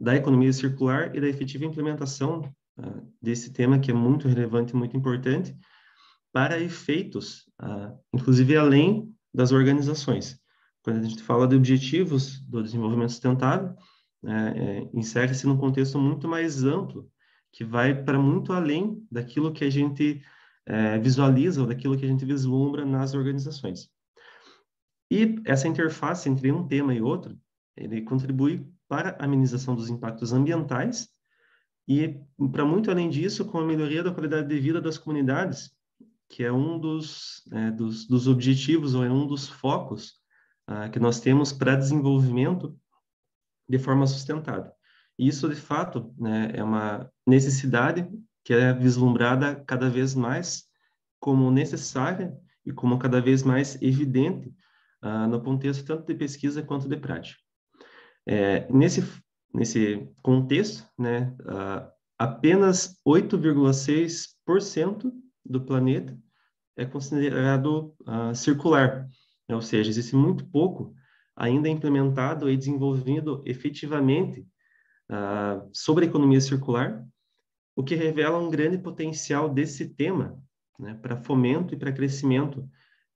da economia circular e da efetiva implementação desse tema, que é muito relevante e muito importante, para efeitos, inclusive além das organizações. Quando a gente fala de objetivos do desenvolvimento sustentável, insere-se num contexto muito mais amplo, que vai para muito além daquilo que a gente visualiza ou daquilo que a gente vislumbra nas organizações. E essa interface entre um tema e outro, ele contribui para a amenização dos impactos ambientais e, para muito além disso, com a melhoria da qualidade de vida das comunidades, que é um dos objetivos ou é um dos focos que nós temos para desenvolvimento de forma sustentável. E isso, de fato, né, é uma necessidade que é vislumbrada cada vez mais como necessária e como cada vez mais evidente no contexto tanto de pesquisa quanto de prática. Nesse contexto, né, apenas 8,6% do planeta é considerado circular, né? Ou seja, existe muito pouco ainda implementado e desenvolvido efetivamente sobre a economia circular, o que revela um grande potencial desse tema, né, para fomento e para crescimento,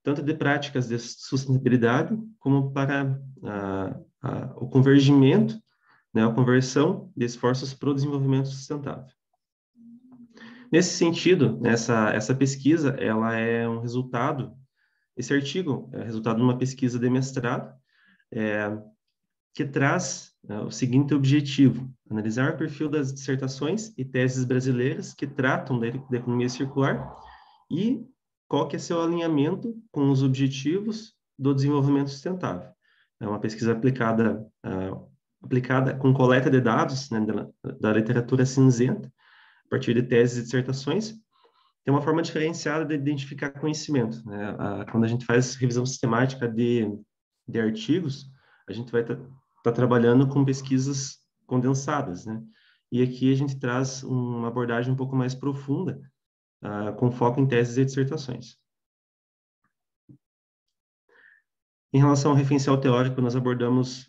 tanto de práticas de sustentabilidade, como para o convergimento, né, a conversão de esforços para o desenvolvimento sustentável. Nesse sentido, essa pesquisa, ela é um resultado, esse artigo é resultado de uma pesquisa de mestrado, que traz o seguinte objetivo: analisar o perfil das dissertações e teses brasileiras que tratam da economia circular e qual que é seu alinhamento com os objetivos do desenvolvimento sustentável. É uma pesquisa aplicada com coleta de dados, né, da literatura cinzenta, a partir de teses e dissertações. Tem uma forma diferenciada de identificar conhecimento, né? Quando a gente faz revisão sistemática de artigos, a gente vai estar trabalhando com pesquisas condensadas, né? E aqui a gente traz uma abordagem um pouco mais profunda, com foco em teses e dissertações. Em relação ao referencial teórico, nós abordamos,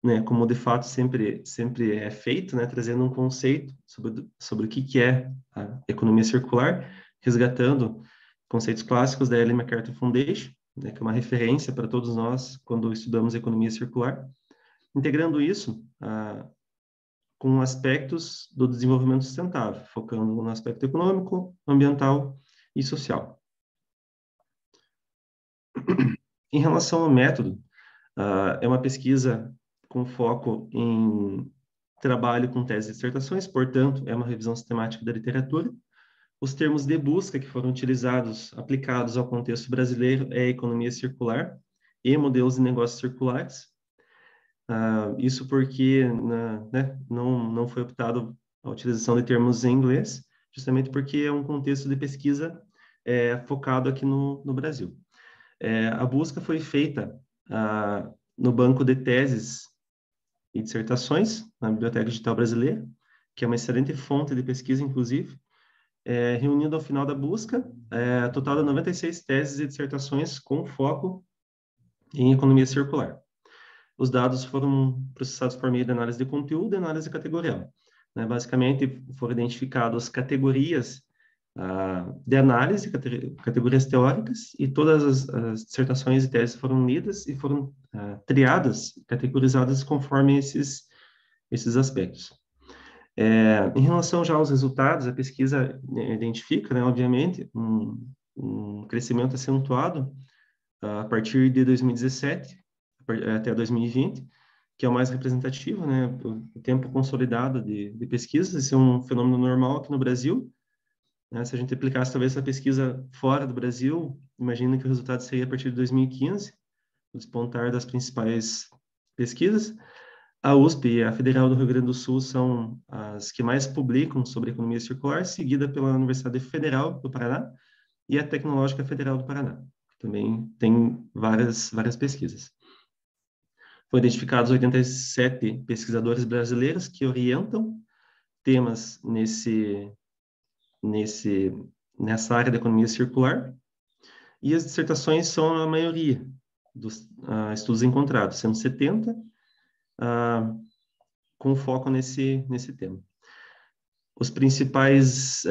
né, como de fato sempre é feito, né, trazendo um conceito sobre o que é a economia circular, resgatando conceitos clássicos da Ellen MacArthur Foundation, né, que é uma referência para todos nós quando estudamos economia circular, integrando isso com aspectos do desenvolvimento sustentável, focando no aspecto econômico, ambiental e social. Em relação ao método, é uma pesquisa com foco em trabalho com teses e dissertações, portanto, é uma revisão sistemática da literatura. Os termos de busca que foram utilizados, aplicados ao contexto brasileiro, é economia circular e modelos de negócios circulares. Isso porque né, não foi optado a utilização de termos em inglês, justamente porque é um contexto de pesquisa focado aqui no Brasil. A busca foi feita no banco de teses e dissertações, na Biblioteca Digital Brasileira, que é uma excelente fonte de pesquisa, inclusive, reunindo ao final da busca total de 96 teses e dissertações com foco em economia circular. Os dados foram processados por meio de análise de conteúdo e análise categorial, né? Basicamente, foram identificadas categorias de análise, categorias teóricas, e todas as dissertações e teses foram lidas e foram triadas, categorizadas conforme esses aspectos. Em relação já aos resultados, a pesquisa identifica, né, obviamente, um crescimento acentuado a partir de 2017 até 2020, que é o mais representativo, né, o tempo consolidado de pesquisas. Esse é um fenômeno normal aqui no Brasil, né? Se a gente aplicasse talvez essa pesquisa fora do Brasil, imagina que o resultado seria a partir de 2015, o despontar das principais pesquisas. A USP e a Federal do Rio Grande do Sul são as que mais publicam sobre economia circular, seguida pela Universidade Federal do Paraná e a Tecnológica Federal do Paraná, que também tem várias pesquisas. Foram identificados 87 pesquisadores brasileiros que orientam temas nessa área da economia circular, e as dissertações são a maioria dos estudos encontrados, sendo 70 com foco nesse tema. Os principais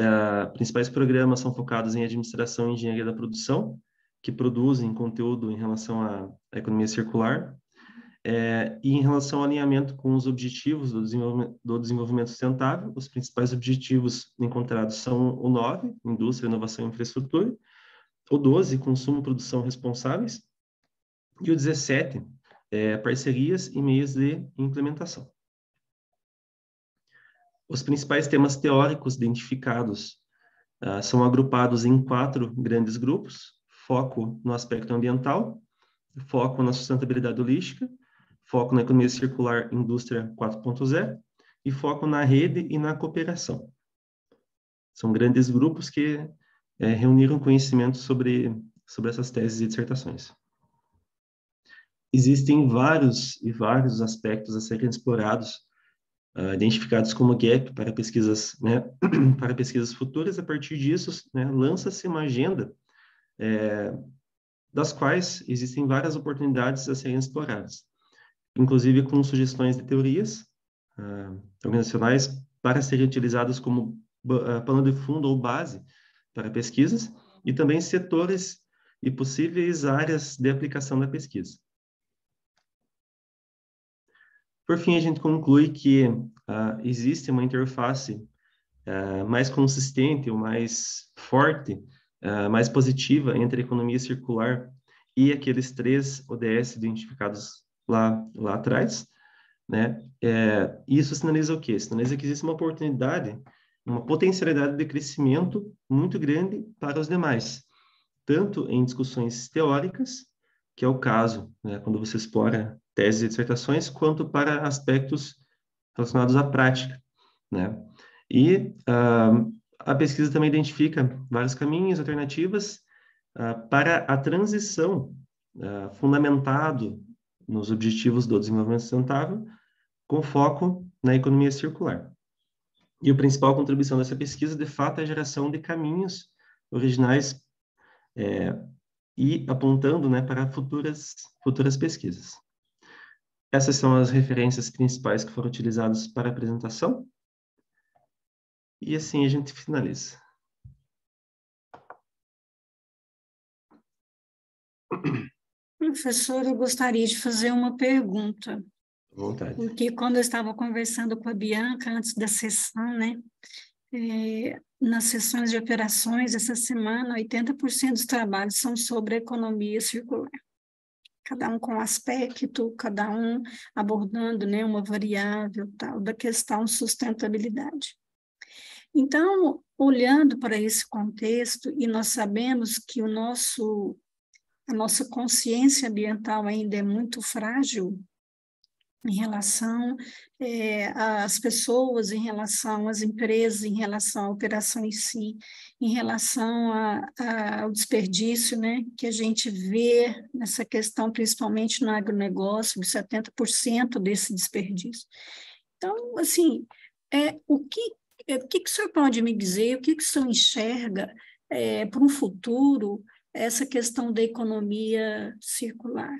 programas são focados em administração e engenharia da produção, que produzem conteúdo em relação à economia circular, e em relação ao alinhamento com os objetivos do desenvolvimento sustentável. Os principais objetivos encontrados são o 9, indústria, inovação e infraestrutura, o 12, consumo e produção responsáveis, e o 17, parcerias e meios de implementação. Os principais temas teóricos identificados são agrupados em 4 grandes grupos: foco no aspecto ambiental, foco na sustentabilidade holística, foco na economia circular, indústria 4.0, e foco na rede e na cooperação. São grandes grupos que reuniram conhecimento sobre essas teses e dissertações. Existem vários aspectos a serem explorados, identificados como gap para pesquisas, né, para pesquisas futuras. A partir disso, né, lança-se uma agenda das quais existem várias oportunidades a serem exploradas, inclusive com sugestões de teorias organizacionais para serem utilizadas como pano de fundo ou base para pesquisas, e também setores e possíveis áreas de aplicação da pesquisa. Por fim, a gente conclui que existe uma interface mais consistente, ou mais forte, mais positiva entre a economia circular e aqueles 3 ODS identificados lá atrás, né? Isso sinaliza o quê? Sinaliza que existe uma oportunidade, uma potencialidade de crescimento muito grande para os demais, tanto em discussões teóricas, que é o caso, né, quando você explora teses e dissertações, quanto para aspectos relacionados à prática, né? E a pesquisa também identifica vários caminhos, alternativas para a transição fundamentado nos objetivos do desenvolvimento sustentável, com foco na economia circular. E a principal contribuição dessa pesquisa, de fato, é a geração de caminhos originais e apontando, né, para futuras pesquisas. Essas são as referências principais que foram utilizadas para a apresentação. E assim a gente finaliza. Professor, eu gostaria de fazer uma pergunta. À vontade. Porque quando eu estava conversando com a Bianca antes da sessão, né, nas sessões de operações, essa semana, 80% dos trabalhos são sobre a economia circular. Cada um com um aspecto, cada um abordando, né, uma variável tal, da questão sustentabilidade. Então, olhando para esse contexto, e nós sabemos que a nossa consciência ambiental ainda é muito frágil, em relação às pessoas, em relação às empresas, em relação à operação em si, em relação ao desperdício, né, que a gente vê nessa questão, principalmente no agronegócio, de 70% desse desperdício. Então, assim, o que o senhor pode me dizer, o que o senhor enxerga para um futuro essa questão da economia circular?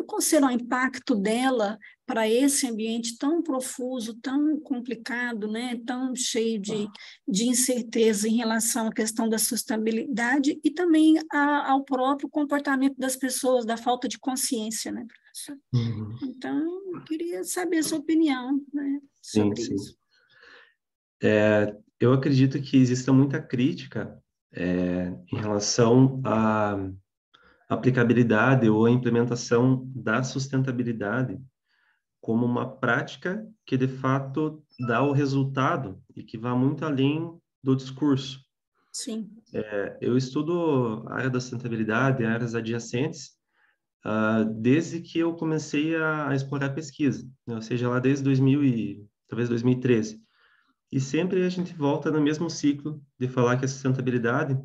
Qual será o impacto dela para esse ambiente tão profuso, tão complicado, né? Tão cheio de incerteza em relação à questão da sustentabilidade e também ao próprio comportamento das pessoas, da falta de consciência, né, professor? Uhum. Então, eu queria saber a sua opinião, né, sobre isso. Eu acredito que exista muita crítica em relação à aplicabilidade ou à implementação da sustentabilidade como uma prática que, de fato, dá o resultado e que vai muito além do discurso. Sim. Eu estudo a área da sustentabilidade, áreas adjacentes, desde que eu comecei a explorar pesquisa, né? Ou seja, lá desde 2000 talvez 2013. E sempre a gente volta no mesmo ciclo de falar que a sustentabilidade,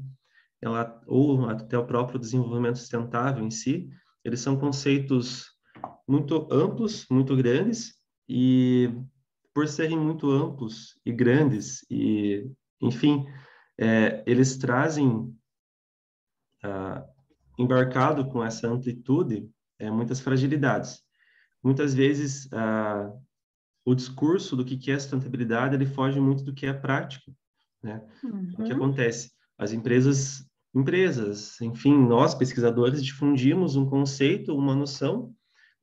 ou até o próprio desenvolvimento sustentável em si, eles são conceitos muito amplos, muito grandes, e por serem muito amplos e grandes, e, enfim, eles trazem, embarcado com essa amplitude, muitas fragilidades. Muitas vezes, o discurso do que é sustentabilidade, ele foge muito do que é prática, né? O que acontece? As empresas, enfim, nós pesquisadores difundimos um conceito, uma noção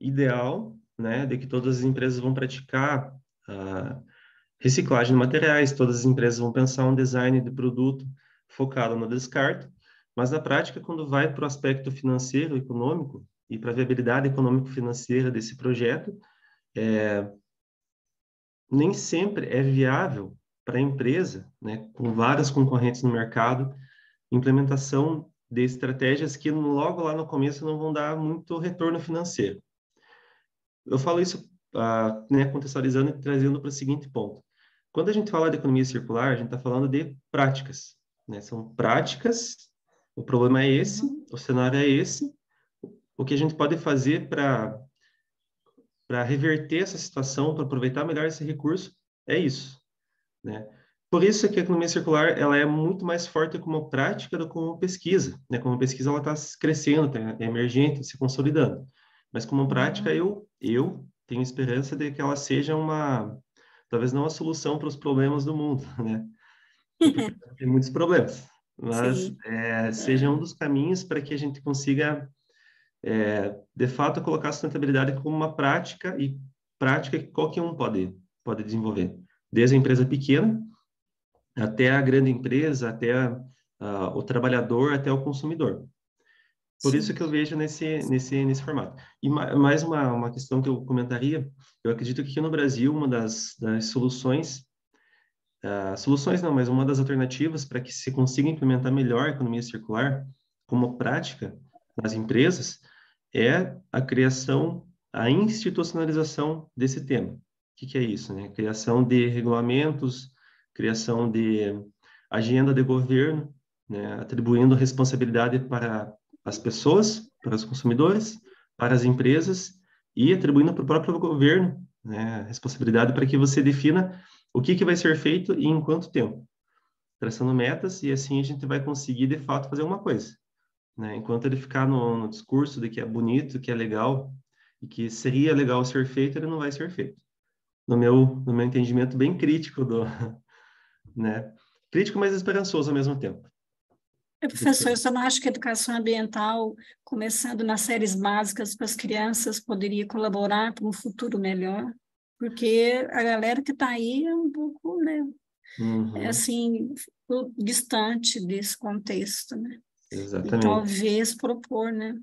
ideal, né, de que todas as empresas vão praticar a reciclagem de materiais, todas as empresas vão pensar um design de produto focado no descarte, mas na prática, quando vai para o aspecto financeiro, econômico, e para a viabilidade econômico-financeira desse projeto, nem sempre é viável para a empresa, né, com várias concorrentes no mercado, implementação de estratégias que logo lá no começo não vão dar muito retorno financeiro. Eu falo isso, né, contextualizando e trazendo para o seguinte ponto. Quando a gente fala de economia circular, a gente está falando de práticas, né? São práticas, o problema é esse, o cenário é esse, o que a gente pode fazer para reverter essa situação, para aproveitar melhor esse recurso, é isso, né? Por isso que a economia circular ela é muito mais forte como prática do que como pesquisa, né? Como pesquisa ela está crescendo, é emergente, se consolidando. Mas como prática eu tenho esperança de que ela seja talvez não a solução para os problemas do mundo, né? Porque tem muitos problemas, mas seja um dos caminhos para que a gente consiga de fato colocar a sustentabilidade como uma prática e prática que qualquer um pode desenvolver, desde a empresa pequena até a grande empresa, até o trabalhador, até o consumidor. Por isso que eu vejo nesse formato. E mais uma questão que eu comentaria, eu acredito que aqui no Brasil, uma das soluções não, mas uma das alternativas para que se consiga implementar melhor a economia circular como prática nas empresas é a criação, a institucionalização desse tema. O que é isso, né? Criação de regulamentos, criação de agenda de governo, né? Atribuindo responsabilidade para as pessoas, para os consumidores, para as empresas e atribuindo para o próprio governo, né? Responsabilidade para que você defina o que vai ser feito e em quanto tempo, traçando metas, e assim a gente vai conseguir, de fato, fazer uma coisa, né? Enquanto ele ficar no discurso de que é bonito, que é legal, e que seria legal ser feito, ele não vai ser feito. No meu entendimento bem crítico né? Crítico, mas esperançoso ao mesmo tempo. Professor, eu só não acho que a educação ambiental, começando nas séries básicas para as crianças, poderia colaborar para um futuro melhor, porque a galera que está aí é um pouco, né, assim, distante desse contexto, né? E Exatamente. talvez propor, né,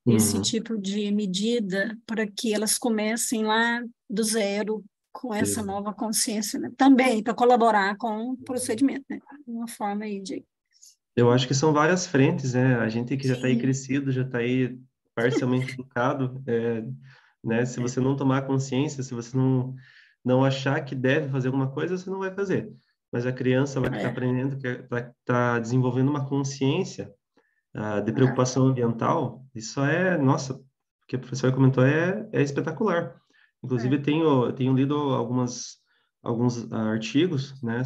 esse tipo de medida para que elas comecem lá do zero com essa nova consciência, né? Também para colaborar com o procedimento, né? Uma forma aí de... Eu acho que são várias frentes, né? A gente que já está aí crescido, já está aí parcialmente educado, né? Se você não tomar consciência, se você não achar que deve fazer alguma coisa, você não vai fazer. Mas a criança lá que está aprendendo, que está desenvolvendo uma consciência de preocupação ambiental, isso nossa, o que a professora comentou é espetacular. Inclusive, tenho lido alguns artigos, né?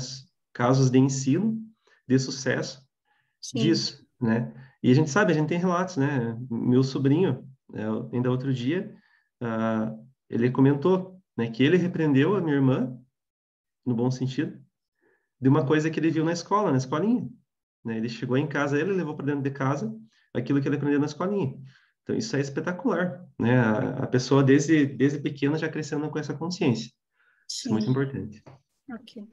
Casos de ensino de sucesso disso, né? E a gente tem relatos, né? Meu sobrinho, ainda outro dia, ele comentou, né, que ele repreendeu a minha irmã, no bom sentido, de uma coisa que ele viu na escola, na escolinha, né? Ele chegou em casa, ele levou para dentro de casa aquilo que ele aprendeu na escolinha. Então, isso é espetacular, né? A pessoa, desde pequena, já crescendo com essa consciência. Isso é muito importante. Ok.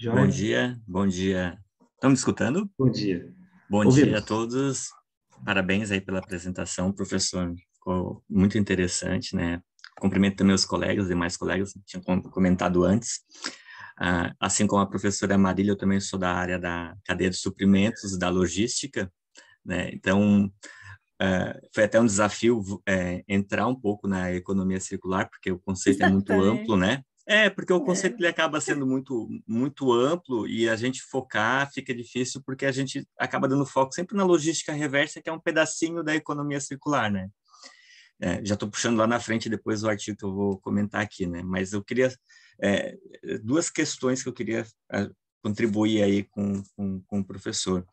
Joia? Bom dia. Estão me escutando? Bom dia. Bom Ouvimos. dia a todos. Parabéns aí pela apresentação, professor. Ficou muito interessante, né? Cumprimento também os colegas, demais colegas, que tinham comentado antes. Assim como a professora Marília, eu também sou da área da cadeia de suprimentos, da logística, né? Então, foi até um desafio entrar um pouco na economia circular, porque o conceito é muito amplo, né? Porque o conceito ele acaba sendo muito amplo e a gente focar fica difícil porque a gente acaba dando foco sempre na logística reversa, que é um pedacinho da economia circular, né? Já estou puxando lá na frente depois o artigo que eu vou comentar aqui, né? Mas eu queria duas questões que eu queria contribuir aí com o professor.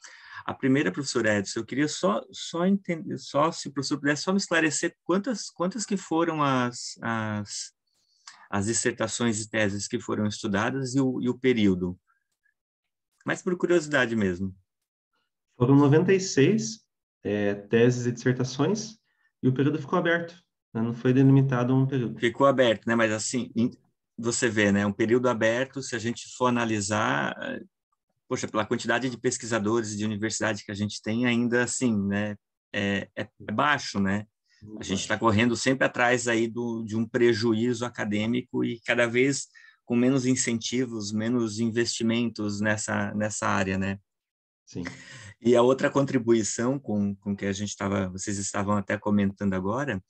A primeira, professor Edson, eu queria só entender, se o professor pudesse só me esclarecer quantas que foram as dissertações e teses que foram estudadas e o período. Mas por curiosidade mesmo. Foram 96 teses e dissertações, e o período ficou aberto, né? Não foi delimitado a um período. Ficou aberto, né? Mas assim, você vê, né? Um período aberto, se a gente for analisar, poxa, pela quantidade de pesquisadores de universidade que a gente tem, ainda assim, né? É baixo, né? A gente está correndo sempre atrás aí de um prejuízo acadêmico e cada vez com menos incentivos, menos investimentos nessa área, né? Sim. E a outra contribuição com que vocês estavam até comentando agora,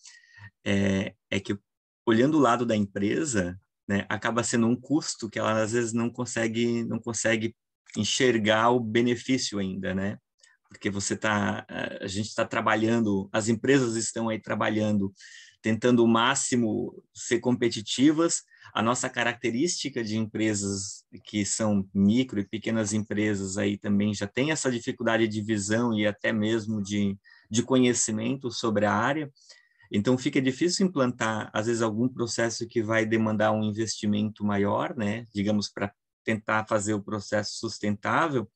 é que olhando o lado da empresa, né, acaba sendo um custo que ela às vezes não consegue enxergar o benefício ainda, né? Porque a gente está trabalhando, as empresas estão aí trabalhando, tentando o máximo ser competitivas. A nossa característica de empresas que são micro e pequenas empresas aí também já tem essa dificuldade de visão e até mesmo de conhecimento sobre a área. Então, fica difícil implantar, às vezes, algum processo que vai demandar um investimento maior, né? Digamos, para tentar fazer o processo sustentável,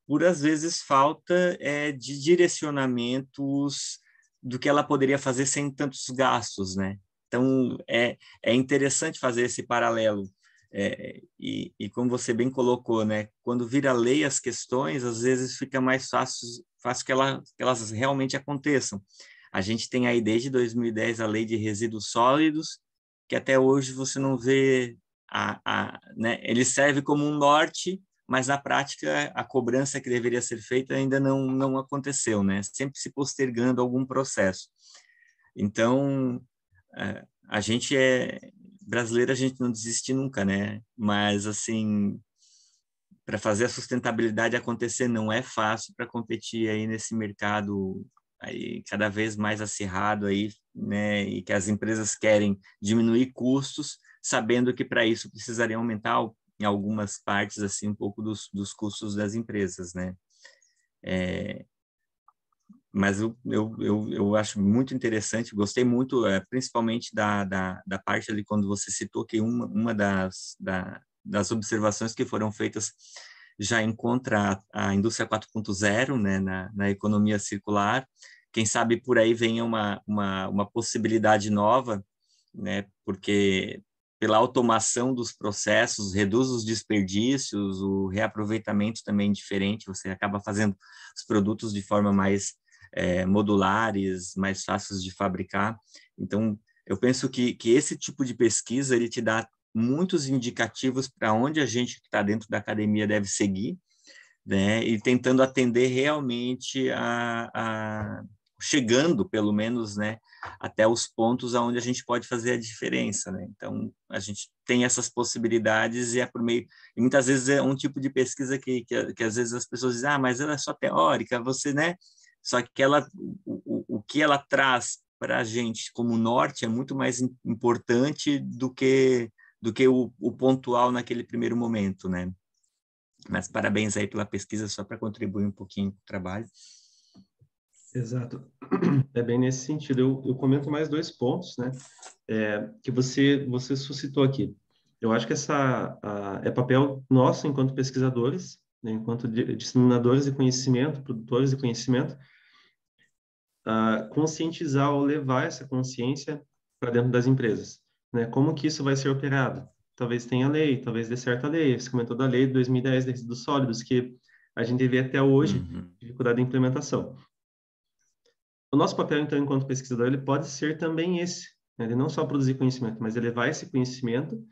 por às vezes falta de direcionamentos do que ela poderia fazer sem tantos gastos, né? Então, é interessante fazer esse paralelo. E como você bem colocou, né? Quando vira lei as questões, às vezes fica mais fácil que elas realmente aconteçam. A gente tem aí desde 2010 a lei de resíduos sólidos, que até hoje você não vê, né? Ele serve como um norte, mas na prática a cobrança que deveria ser feita ainda não aconteceu, né? Sempre se postergando algum processo. Então, a gente brasileiro, a gente não desiste nunca, né? Mas, assim, para fazer a sustentabilidade acontecer não é fácil para competir aí nesse mercado aí cada vez mais acirrado aí, né? E que as empresas querem diminuir custos, sabendo que para isso precisariam aumentar em algumas partes assim um pouco dos custos das empresas, né? Mas eu acho muito interessante, gostei muito, principalmente da parte ali quando você citou que uma das observações que foram feitas já encontra a indústria 4.0, né, na economia circular. Quem sabe por aí venha uma possibilidade nova, né, porque pela automação dos processos, reduz os desperdícios, o reaproveitamento também é diferente, você acaba fazendo os produtos de forma mais modulares, mais fáceis de fabricar. Então, eu penso que esse tipo de pesquisa, ele te dá muitos indicativos para onde a gente que está dentro da academia deve seguir, né? E tentando atender realmente chegando, pelo menos, né, até os pontos aonde a gente pode fazer a diferença, né? Então, a gente tem essas possibilidades e por meio... E muitas vezes é um tipo de pesquisa que às vezes as pessoas dizem, mas ela é só teórica, você, né? Só que o que ela traz para a gente como norte é muito mais importante do que o pontual naquele primeiro momento, né? Mas parabéns aí pela pesquisa, só para contribuir um pouquinho com o trabalho. Exato. É bem nesse sentido. Eu comento mais 2 pontos, né? Que você suscitou aqui. Eu acho que é papel nosso enquanto pesquisadores, né, enquanto disseminadores de conhecimento, produtores de conhecimento, conscientizar ou levar essa consciência para dentro das empresas, né? Como que isso vai ser operado? talvez tenha lei, talvez dê certa lei. Você comentou da lei de 2010 de resíduos sólidos, que a gente vê até hoje dificuldade de implementação. O nosso papel, então, enquanto pesquisador, ele pode ser também esse, né? Ele não só produzir conhecimento, mas levar esse conhecimento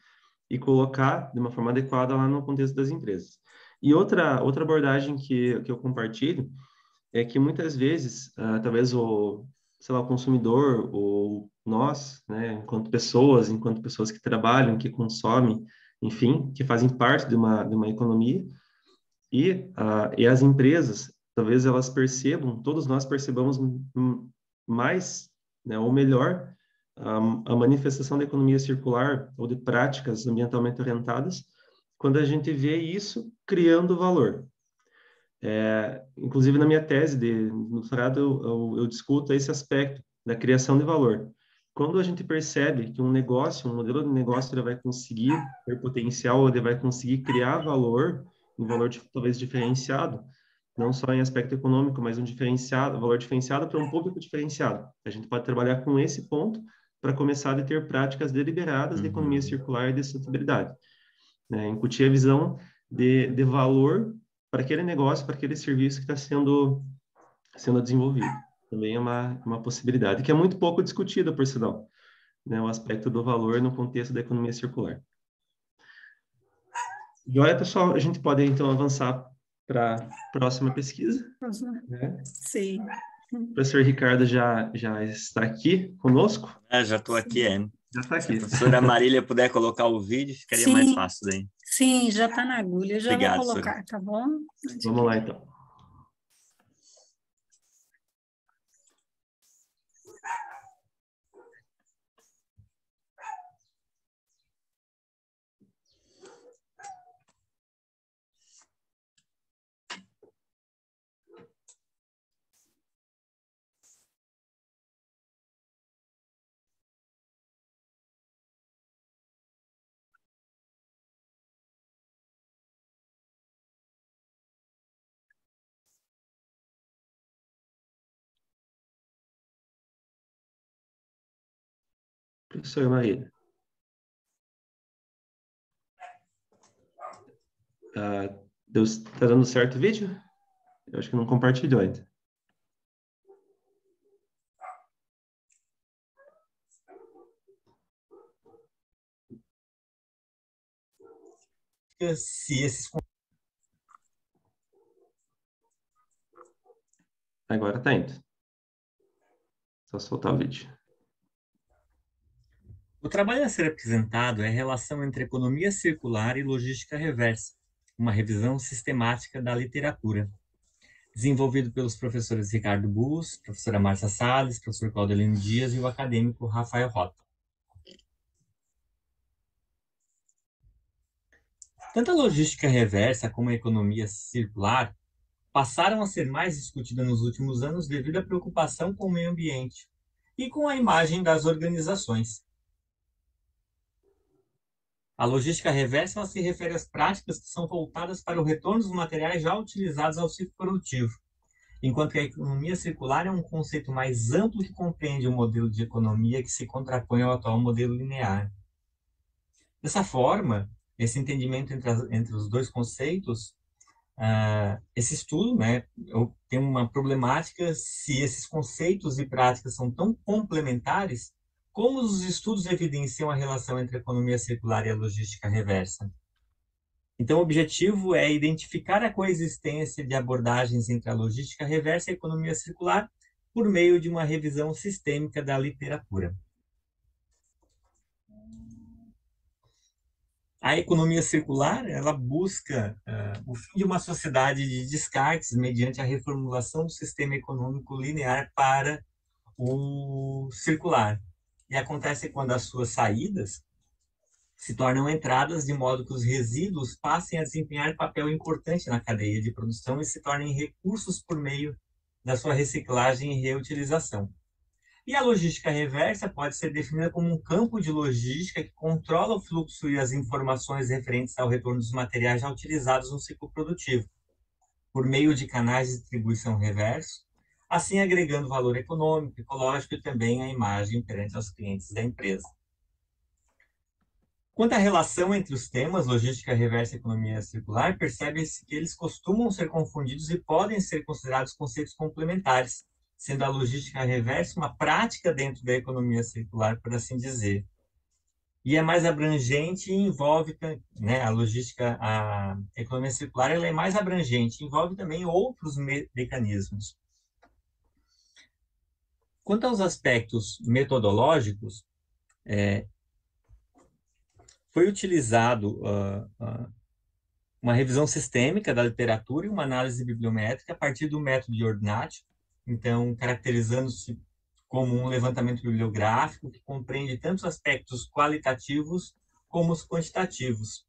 e colocar de uma forma adequada lá no contexto das empresas. E outra abordagem que eu compartilho é que muitas vezes, talvez sei lá, o consumidor ou nós, né, enquanto pessoas que trabalham, que consomem, enfim, que fazem parte de uma economia, e as empresas, talvez elas percebam, todos nós percebamos mais, né, ou melhor, a manifestação da economia circular ou de práticas ambientalmente orientadas, quando a gente vê isso criando valor. Inclusive, na minha tese no doutorado, eu discuto esse aspecto da criação de valor. Quando a gente percebe que um modelo de negócio, ele vai conseguir ter potencial, ele vai conseguir criar valor, um valor talvez diferenciado, não só em aspecto econômico, mas valor diferenciado para um público diferenciado. A gente pode trabalhar com esse ponto para começar a ter práticas deliberadas de economia circular e de sustentabilidade, né? Incutir a visão de valor para aquele negócio, para aquele serviço que está sendo desenvolvido. Também é uma possibilidade, que é muito pouco discutida, por sinal, né? O aspecto do valor no contexto da economia circular. Joia, pessoal, a gente pode, então, avançar para a próxima pesquisa. Né? Sim. O professor Ricardo já está aqui conosco. Já estou aqui, Já está aqui. Se a professora Marília puder colocar o vídeo, ficaria mais fácil daí. Sim, já está na agulha. Eu já Obrigado, vou colocar, senhora. tá bom? Vamos lá, então. Professora Marília. Tá dando certo o vídeo? Eu acho que não compartilhou ainda. Agora tá indo. Só soltar o vídeo. O trabalho a ser apresentado é a relação entre economia circular e logística reversa, uma revisão sistemática da literatura. Desenvolvido pelos professores Ricardo Bus, professora Márcia Salles, professor Claudelino Dias e o acadêmico Rafael Rota. Tanto a logística reversa como a economia circular passaram a ser mais discutidas nos últimos anos devido à preocupação com o meio ambiente e com a imagem das organizações. A logística reversa ela se refere às práticas que são voltadas para o retorno dos materiais já utilizados ao ciclo produtivo, enquanto que a economia circular é um conceito mais amplo que compreende o modelo de economia que se contrapõe ao atual modelo linear. Dessa forma, esse entendimento entre os dois conceitos, esse estudo, né, tem uma problemática se esses conceitos e práticas são tão complementares como os estudos evidenciam a relação entre a economia circular e a logística reversa. Então, o objetivo é identificar a coexistência de abordagens entre a logística reversa e a economia circular por meio de uma revisão sistêmica da literatura. A economia circular, ela busca o fim de uma sociedade de descartes mediante a reformulação do sistema econômico linear para o circular. E acontece quando as suas saídas se tornam entradas, de modo que os resíduos passem a desempenhar papel importante na cadeia de produção e se tornem recursos por meio da sua reciclagem e reutilização. E a logística reversa pode ser definida como um campo de logística que controla o fluxo e as informações referentes ao retorno dos materiais já utilizados no ciclo produtivo, por meio de canais de distribuição reverso, assim agregando valor econômico, ecológico e também a imagem perante aos clientes da empresa. Quanto à relação entre os temas logística reversa e economia circular, percebe-se que eles costumam ser confundidos e podem ser considerados conceitos complementares, sendo a logística reversa uma prática dentro da economia circular, por assim dizer. E é mais abrangente e envolve, né, a economia circular ela é mais abrangente, envolve também outros mecanismos. Quanto aos aspectos metodológicos, foi utilizado uma revisão sistêmica da literatura e uma análise bibliométrica a partir do método de Ordinatio, então, caracterizando-se como um levantamento bibliográfico que compreende tanto os aspectos qualitativos como os quantitativos.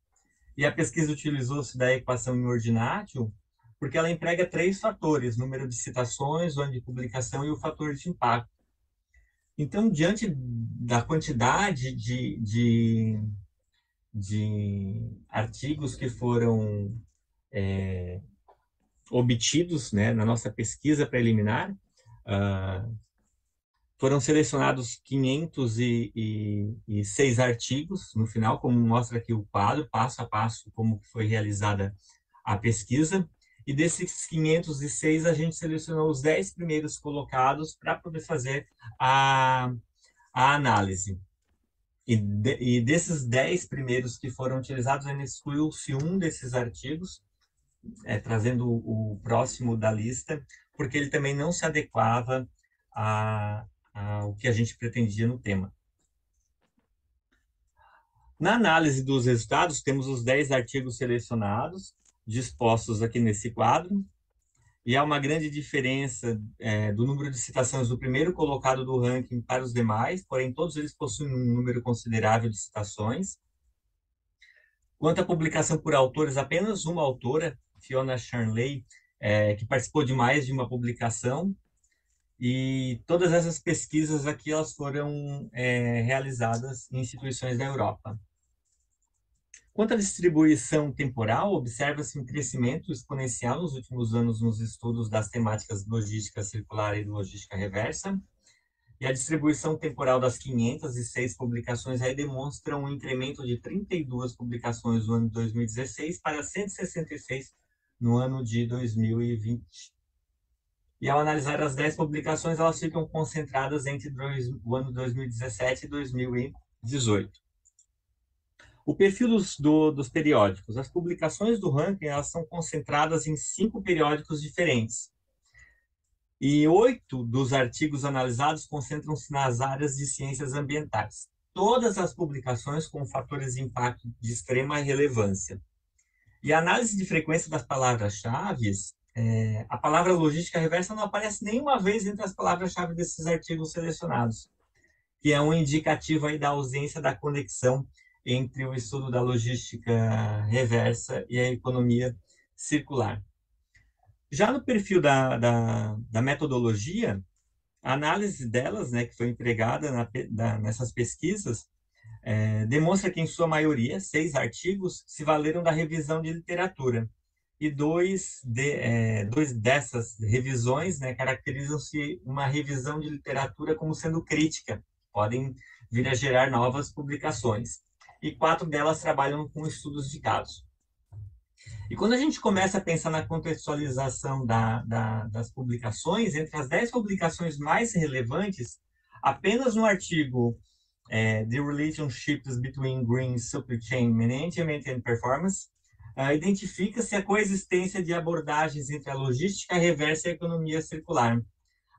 E a pesquisa utilizou-se da equação em Ordinatio porque ela emprega 3 fatores: número de citações, o ano de publicação e o fator de impacto. Então, diante da quantidade de artigos que foram obtidos, né, na nossa pesquisa preliminar, foram selecionados 506 artigos no final, como mostra aqui o quadro, passo a passo, como foi realizada a pesquisa. E desses 506, a gente selecionou os 10 primeiros colocados para poder fazer a análise. E desses 10 primeiros que foram utilizados, ainda excluiu-se um desses artigos, trazendo o próximo da lista, porque ele também não se adequava ao que a gente pretendia no tema. Na análise dos resultados, temos os 10 artigos selecionados, dispostos aqui nesse quadro, e há uma grande diferença do número de citações do primeiro colocado do ranking para os demais, porém todos eles possuem um número considerável de citações. Quanto à publicação por autores, apenas uma autora, Fiona Sharnley, que participou de mais de uma publicação, e todas essas pesquisas aqui elas foram realizadas em instituições da Europa. Quanto à distribuição temporal, observa-se um crescimento exponencial nos últimos anos nos estudos das temáticas logística circular e logística reversa, e a distribuição temporal das 506 publicações aí demonstra um incremento de 32 publicações no ano de 2016 para 166 no ano de 2020. E ao analisar as 10 publicações, elas ficam concentradas entre o ano 2017 e 2018. O perfil dos periódicos. As publicações do ranking elas são concentradas em 5 periódicos diferentes. E 8 dos artigos analisados concentram-se nas áreas de ciências ambientais. Todas as publicações com fatores de impacto de extrema relevância. E a análise de frequência das palavras-chave, a palavra logística reversa não aparece nenhuma vez entre as palavras-chave desses artigos selecionados, que é um indicativo aí da ausência da conexão entre o estudo da logística reversa e a economia circular. Já no perfil da metodologia, a análise delas, né, que foi empregada nessas pesquisas, demonstra que, em sua maioria, 6 artigos se valeram da revisão de literatura. E dois dessas revisões, né, caracterizam-se uma revisão de literatura como sendo crítica, podem vir a gerar novas publicações. E 4 delas trabalham com estudos de casos. E quando a gente começa a pensar na contextualização das publicações, entre as 10 publicações mais relevantes, apenas no artigo The Relationships Between Green Supply Chain Management and Performance, identifica-se a coexistência de abordagens entre a logística reversa e a economia circular.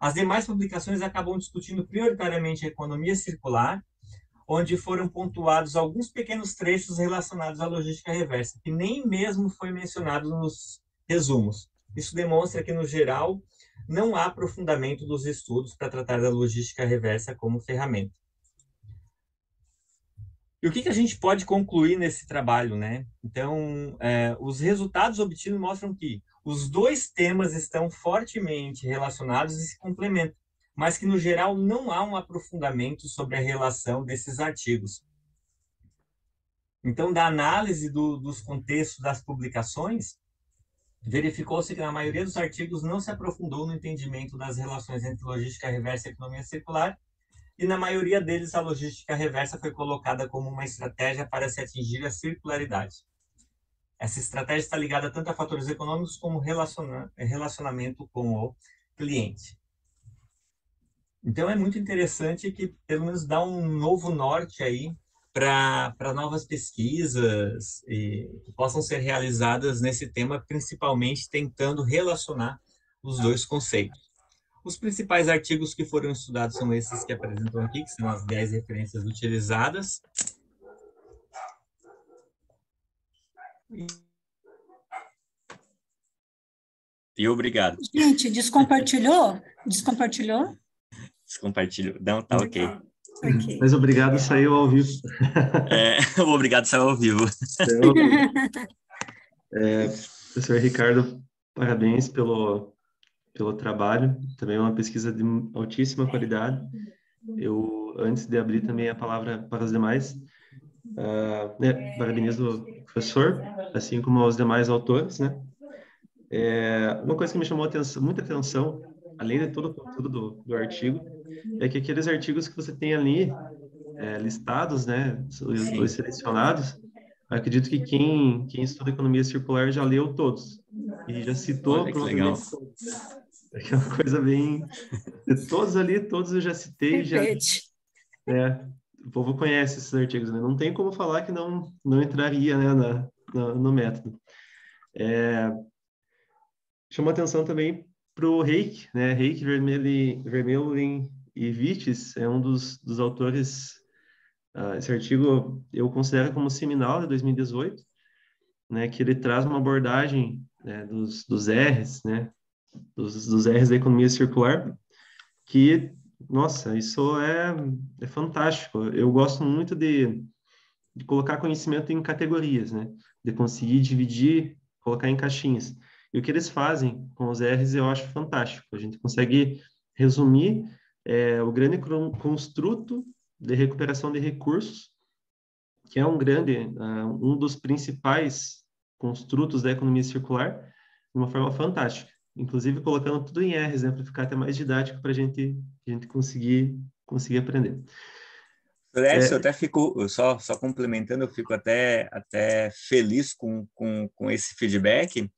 As demais publicações acabam discutindo prioritariamente a economia circular, onde foram pontuados alguns pequenos trechos relacionados à logística reversa, que nem mesmo foi mencionado nos resumos. Isso demonstra que, no geral, não há aprofundamento dos estudos para tratar da logística reversa como ferramenta. E o que a gente pode concluir nesse trabalho, né? Então, os resultados obtidos mostram que os 2 temas estão fortemente relacionados e se complementam, mas que, no geral, não há um aprofundamento sobre a relação desses artigos. Então, da análise dos contextos das publicações, verificou-se que, na maioria dos artigos, não se aprofundou no entendimento das relações entre logística reversa e economia circular, e na maioria deles a logística reversa foi colocada como uma estratégia para se atingir a circularidade. Essa estratégia está ligada tanto a fatores econômicos como relacionamento com o cliente. Então é muito interessante que pelo menos dá um novo norte aí para novas pesquisas que possam ser realizadas nesse tema, principalmente tentando relacionar os dois conceitos. Os principais artigos que foram estudados são esses que apresentam aqui, que são as 10 referências utilizadas. E obrigado. Gente, descompartilhou? Descompartilhou? Descompartilhou. Não, tá ok. Ok. Mas obrigado, saiu ao vivo. O obrigado saiu ao vivo. Professor Ricardo, parabéns pelo trabalho. Também é uma pesquisa de altíssima qualidade. Eu, antes de abrir também a palavra para os demais, parabenizo o professor, assim como aos demais autores, né? Uma coisa que me chamou muita atenção, além de todo o conteúdo do artigo, é que aqueles artigos que você tem ali listados, né, os selecionados, acredito que quem estuda economia circular já leu todos e já citou. Olha que legal. Todos. É uma coisa bem... Todos ali, todos eu já citei. O povo conhece esses artigos, né? Não tem como falar que não entraria, né, no método. Chamou atenção também para o Reik, né? Reik, Vermeulen e Vites é um dos autores. Esse artigo eu considero como seminal de 2018, né? Que ele traz uma abordagem, né, dos R's, né? Dos R's da economia circular, que, nossa, isso é fantástico. Eu gosto muito de colocar conhecimento em categorias, né? De conseguir dividir, colocar em caixinhas. E o que eles fazem com os R's eu acho fantástico. A gente consegue resumir o grande construto de recuperação de recursos, que é um dos principais construtos da economia circular, de uma forma fantástica. Inclusive colocando tudo em R's, né, para ficar até mais didático para a gente conseguir aprender. Edson, eu até fico, só complementando, eu fico até feliz com esse feedback,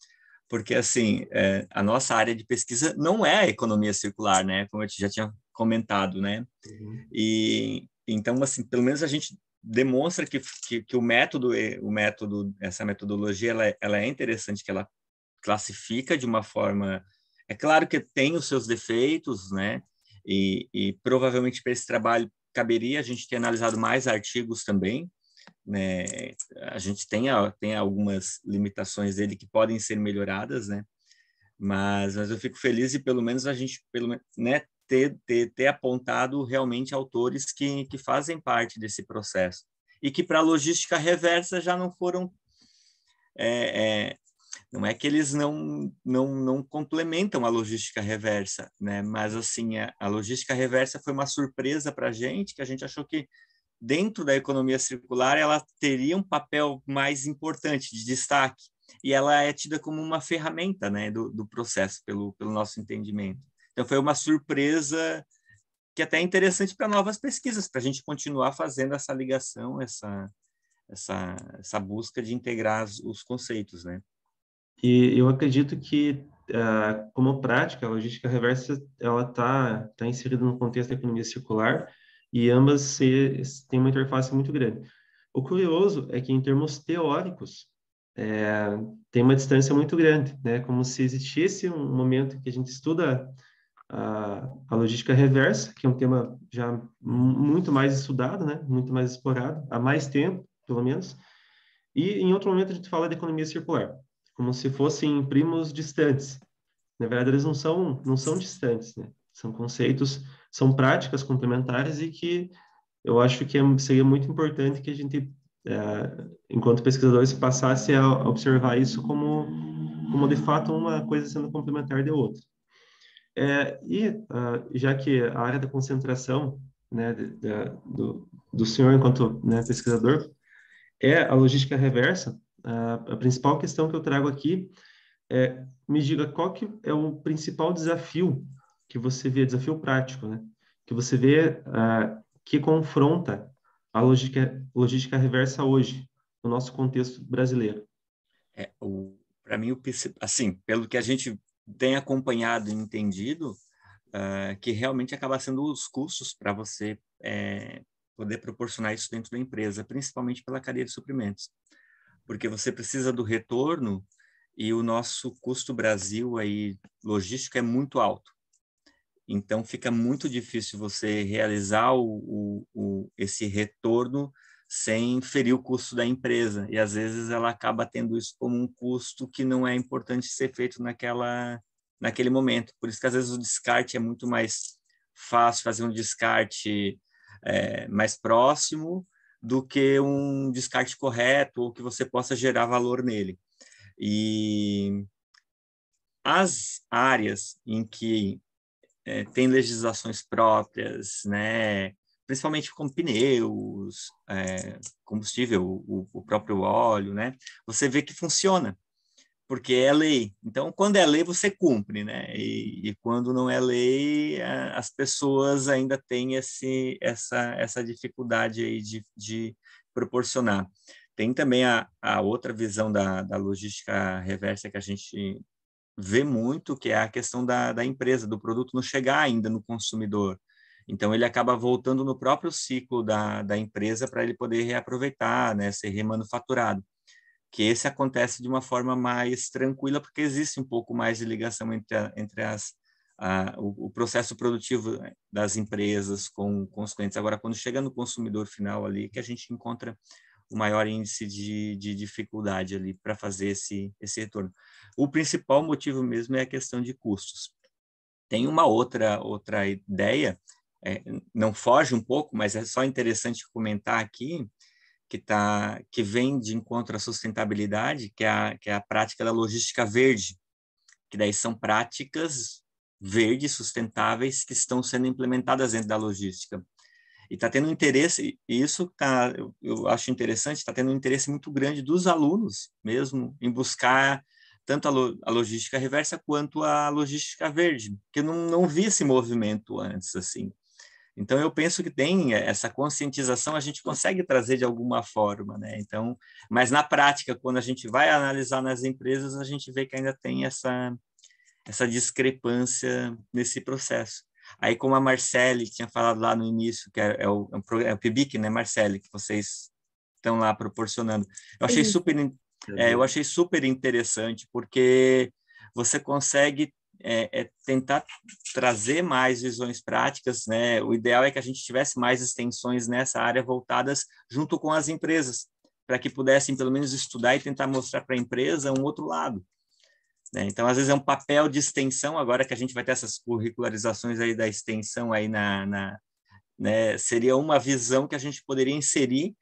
porque, assim, a nossa área de pesquisa não é a economia circular, né? Como eu já tinha comentado, né? E, então, assim, pelo menos a gente demonstra que o método, essa metodologia, ela é interessante, que ela classifica de uma forma... É claro que tem os seus defeitos, né? E provavelmente para esse trabalho caberia a gente ter analisado mais artigos também, né? A gente tem algumas limitações dele que podem ser melhoradas, né? Mas eu fico feliz de pelo menos a gente né, ter apontado realmente autores que fazem parte desse processo e que para a logística reversa já não foram não é que eles não complementam a logística reversa, né? Mas assim a logística reversa foi uma surpresa para a gente, que a gente achou que dentro da economia circular, ela teria um papel mais importante, de destaque, e ela é tida como uma ferramenta, né, do processo, pelo nosso entendimento. Então, foi uma surpresa que até é interessante para novas pesquisas, para a gente continuar fazendo essa ligação, essa busca de integrar os conceitos, né? E eu acredito que, como prática, a logística reversa ela tá inserida no contexto da economia circular, e ambas têm uma interface muito grande. O curioso é que, em termos teóricos, tem uma distância muito grande, né? Como se existisse um momento que a gente estuda a logística reversa, que é um tema já muito mais estudado, né? Muito mais explorado, há mais tempo, pelo menos, e em outro momento a gente fala de economia circular, como se fossem primos distantes. Na verdade, eles não são distantes, né? São conceitos, são práticas complementares e que eu acho que seria muito importante que a gente, enquanto pesquisadores, passasse a observar isso como de fato uma coisa sendo complementar de outra. Já que a área da concentração, né, do senhor enquanto, né, pesquisador é a logística reversa, a principal questão que eu trago aqui me diga qual que é o principal desafio que você vê, desafio prático, né, que você vê que confronta a logística reversa hoje, no nosso contexto brasileiro? Para mim, assim, pelo que a gente tem acompanhado e entendido, que realmente acaba sendo os custos para você poder proporcionar isso dentro da empresa, principalmente pela cadeia de suprimentos. Porque você precisa do retorno e o nosso custo Brasil aí, logístico, é muito alto. Então, fica muito difícil você realizar esse retorno sem ferir o custo da empresa. E, às vezes, ela acaba tendo isso como um custo que não é importante ser feito naquele momento. Por isso que, às vezes, o descarte é muito mais fácil fazer um descarte mais próximo do que um descarte correto ou que você possa gerar valor nele. E as áreas em que tem legislações próprias, né? Principalmente com pneus, combustível, o próprio óleo, né? Você vê que funciona, porque é lei. Então, quando é lei, você cumpre, né? E quando não é lei, as pessoas ainda têm essa dificuldade aí de proporcionar. Tem também a outra visão da logística reversa que a gente vê muito, que é a questão da empresa, do produto não chegar ainda no consumidor. Então, ele acaba voltando no próprio ciclo da empresa para ele poder reaproveitar, né, ser remanufaturado. Que esse acontece de uma forma mais tranquila, porque existe um pouco mais de ligação entre o processo produtivo das empresas com os clientes. Agora, quando chega no consumidor final ali, que a gente encontra o maior índice de dificuldade ali para fazer esse retorno. O principal motivo mesmo é a questão de custos. Tem uma outra ideia, não foge um pouco, mas é só interessante comentar aqui, que vem de encontro à sustentabilidade, que é a prática da logística verde, que daí são práticas verdes, sustentáveis, que estão sendo implementadas dentro da logística. E está tendo interesse, e isso eu acho interessante, está tendo um interesse muito grande dos alunos mesmo em buscar tanto a logística reversa quanto a logística verde, que eu não vi esse movimento antes, assim. Então, eu penso que tem essa conscientização, a gente consegue trazer de alguma forma, né? Então, mas na prática, quando a gente vai analisar nas empresas, a gente vê que ainda tem essa discrepância nesse processo. Aí, como a Marcele tinha falado lá no início, que é o PIBIC, né, Marcele, que vocês estão lá proporcionando. Eu achei super interessante, porque você consegue tentar trazer mais visões práticas, né? O ideal é que a gente tivesse mais extensões nessa área voltadas junto com as empresas, para que pudessem, pelo menos, estudar e tentar mostrar para a empresa um outro lado. Então, às vezes é um papel de extensão, agora que a gente vai ter essas curricularizações aí da extensão aí né, seria uma visão que a gente poderia inserir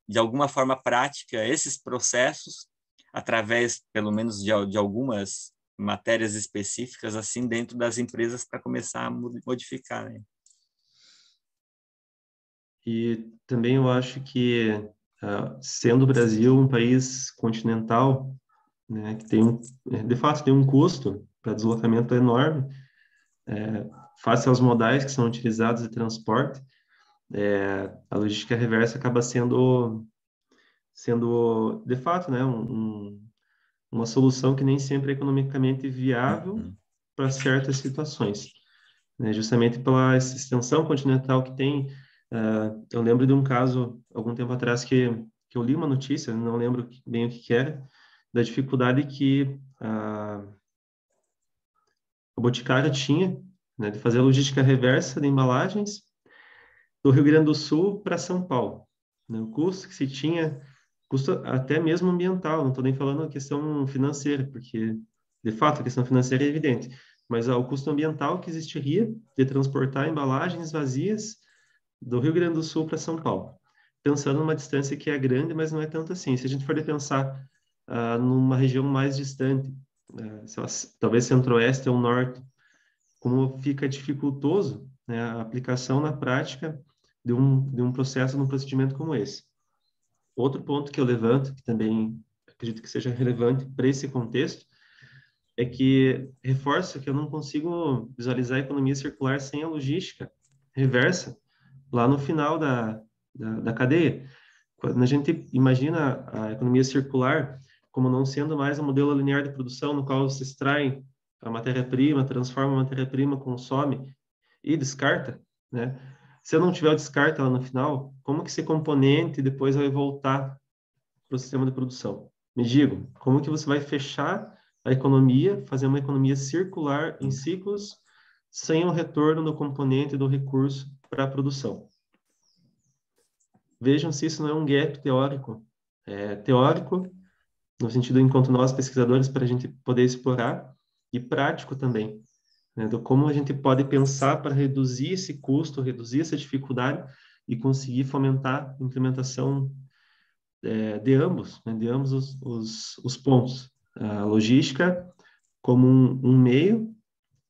de alguma forma prática esses processos através, pelo menos, de algumas matérias específicas assim dentro das empresas para começar a modificar, né? E também eu acho que, sendo o Brasil um país continental, né, que de fato tem um custo para deslocamento enorme, face aos modais que são utilizados de transporte, a logística reversa acaba sendo de fato, né, uma solução que nem sempre é economicamente viável para certas situações, né, justamente pela extensão continental que tem. Eu lembro de um caso, algum tempo atrás, que eu li uma notícia, não lembro bem o que era, da dificuldade que a Boticário tinha, né, de fazer a logística reversa de embalagens do Rio Grande do Sul para São Paulo, né? O custo que se tinha, custo até mesmo ambiental, não estou nem falando a questão financeira, porque, de fato, a questão financeira é evidente, mas o custo ambiental que existiria de transportar embalagens vazias do Rio Grande do Sul para São Paulo, pensando numa distância que é grande, mas não é tanto assim. Se a gente for pensar numa região mais distante, sei lá, talvez centro-oeste ou norte, como fica dificultoso, né, a aplicação na prática de um processo, num procedimento como esse. Outro ponto que eu levanto, que também acredito que seja relevante para esse contexto, é que reforço que eu não consigo visualizar a economia circular sem a logística reversa lá no final da cadeia. Quando a gente imagina a economia circular como não sendo mais um modelo linear de produção no qual se extrai a matéria-prima, transforma a matéria-prima, consome e descarta, né? Se eu não tiver o descarte lá no final, como que esse componente depois vai voltar para o sistema de produção? Me digam, como que você vai fechar a economia, fazer uma economia circular em ciclos sem o retorno do componente do recurso para a produção? Vejam se isso não é um gap teórico. É teórico, no sentido enquanto nós, pesquisadores, para a gente poder explorar, e prático também, né, do como a gente pode pensar para reduzir esse custo, reduzir essa dificuldade e conseguir fomentar a implementação de ambos, né, de ambos os pontos. A logística como um meio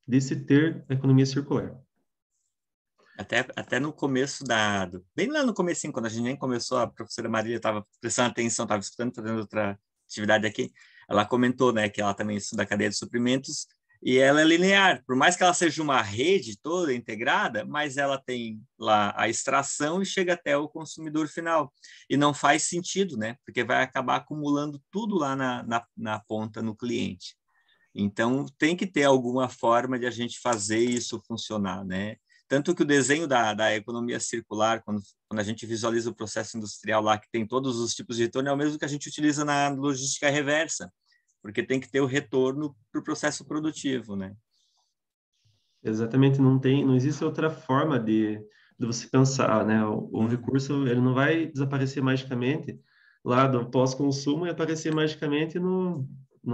de se ter a economia circular. Até no começo bem lá no comecinho, quando a gente nem começou, a professora Marília estava prestando atenção, estava escutando, fazendo outra atividade aqui, ela comentou, né, que ela também estuda a cadeia de suprimentos, e ela é linear, por mais que ela seja uma rede toda integrada, mas ela tem lá a extração e chega até o consumidor final, e não faz sentido, né, porque vai acabar acumulando tudo lá na ponta, no cliente. Então, tem que ter alguma forma de a gente fazer isso funcionar, né? Tanto que o desenho da economia circular, quando a gente visualiza o processo industrial lá, que tem todos os tipos de retorno, é o mesmo que a gente utiliza na logística reversa, porque tem que ter o retorno para o processo produtivo, né? Exatamente, não existe outra forma de você pensar, né? O recurso, ele não vai desaparecer magicamente lá do pós-consumo e aparecer magicamente no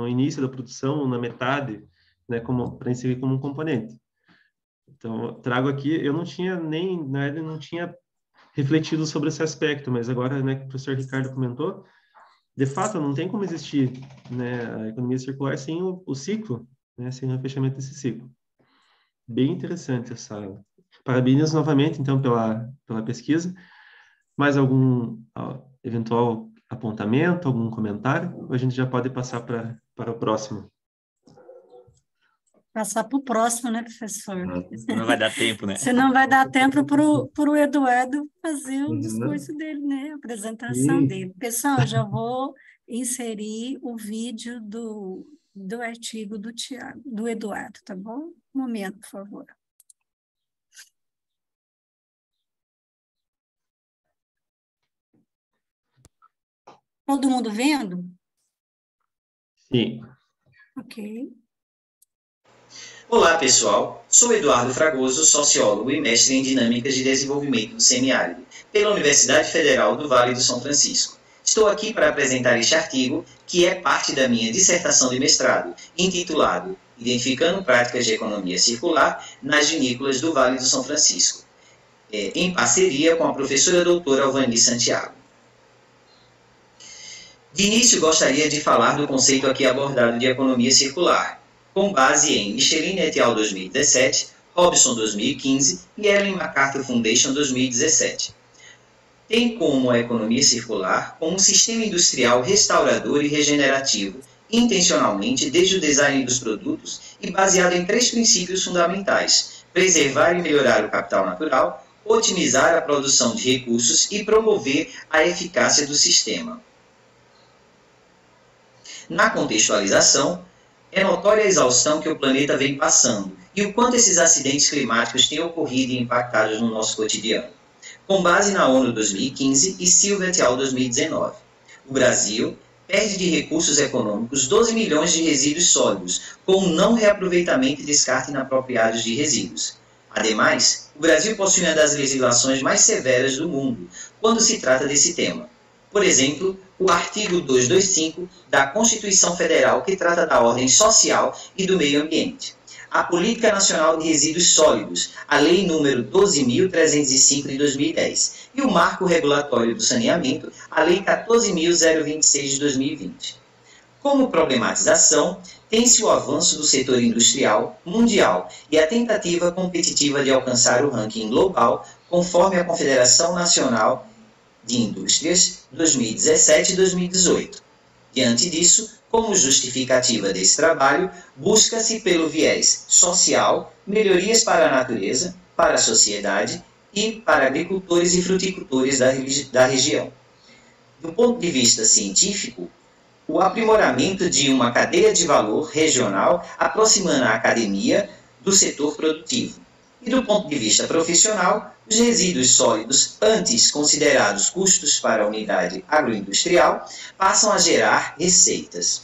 início da produção, na metade, né? Para inserir como um componente. Então, eu trago aqui, eu não tinha não tinha refletido sobre esse aspecto, mas agora, né, que o professor Ricardo comentou, de fato, não tem como existir, né, a economia circular sem o ciclo, né, sem o fechamento desse ciclo. Bem interessante essa. Parabéns novamente, então, pela pesquisa. Mais algum eventual apontamento, algum comentário? Ou a gente já pode passar para o próximo? Passar para o próximo, né, professor? Não vai dar tempo, né? Senão vai dar tempo para o Eduardo fazer o discurso dele, né? A apresentação dele. Pessoal, eu já vou inserir o vídeo do artigo do Tiago, do Eduardo, tá bom? Um momento, por favor. Todo mundo vendo? Sim. Ok. Olá, pessoal. Sou Eduardo Fragoso, sociólogo e mestre em Dinâmicas de Desenvolvimento do Semiárido, pela Universidade Federal do Vale do São Francisco. Estou aqui para apresentar este artigo, que é parte da minha dissertação de mestrado, intitulado Identificando Práticas de Economia Circular nas Vinícolas do Vale do São Francisco, em parceria com a professora doutora Alvani Santiago. De início, gostaria de falar do conceito aqui abordado de economia circular, com base em Michelin et al. 2017, Robson 2015 e Ellen MacArthur Foundation 2017. Tem como a economia circular como um sistema industrial restaurador e regenerativo, intencionalmente desde o design dos produtos e baseado em 3 princípios fundamentais: preservar e melhorar o capital natural, otimizar a produção de recursos e promover a eficácia do sistema. Na contextualização, é notória a exaustão que o planeta vem passando e o quanto esses acidentes climáticos têm ocorrido e impactado no nosso cotidiano. Com base na ONU 2015 e Silva et al. 2019, o Brasil perde de recursos econômicos 12 milhões de resíduos sólidos, com não reaproveitamento e descarte inapropriados de resíduos. Ademais, o Brasil possui uma das legislações mais severas do mundo quando se trata desse tema. Por exemplo, o artigo 225 da Constituição Federal, que trata da ordem social e do meio ambiente. A Política Nacional de Resíduos Sólidos, a Lei nº 12.305 de 2010, e o Marco Regulatório do Saneamento, a Lei 14.026 de 2020. Como problematização, tem-se o avanço do setor industrial mundial e a tentativa competitiva de alcançar o ranking global, conforme a Confederação Nacional de Indústrias 2017 e 2018. Diante disso, como justificativa desse trabalho, busca-se pelo viés social, melhorias para a natureza, para a sociedade e para agricultores e fruticultores da região. Do ponto de vista científico, o aprimoramento de uma cadeia de valor regional aproximando a academia do setor produtivo. E do ponto de vista profissional, os resíduos sólidos, antes considerados custos para a unidade agroindustrial, passam a gerar receitas.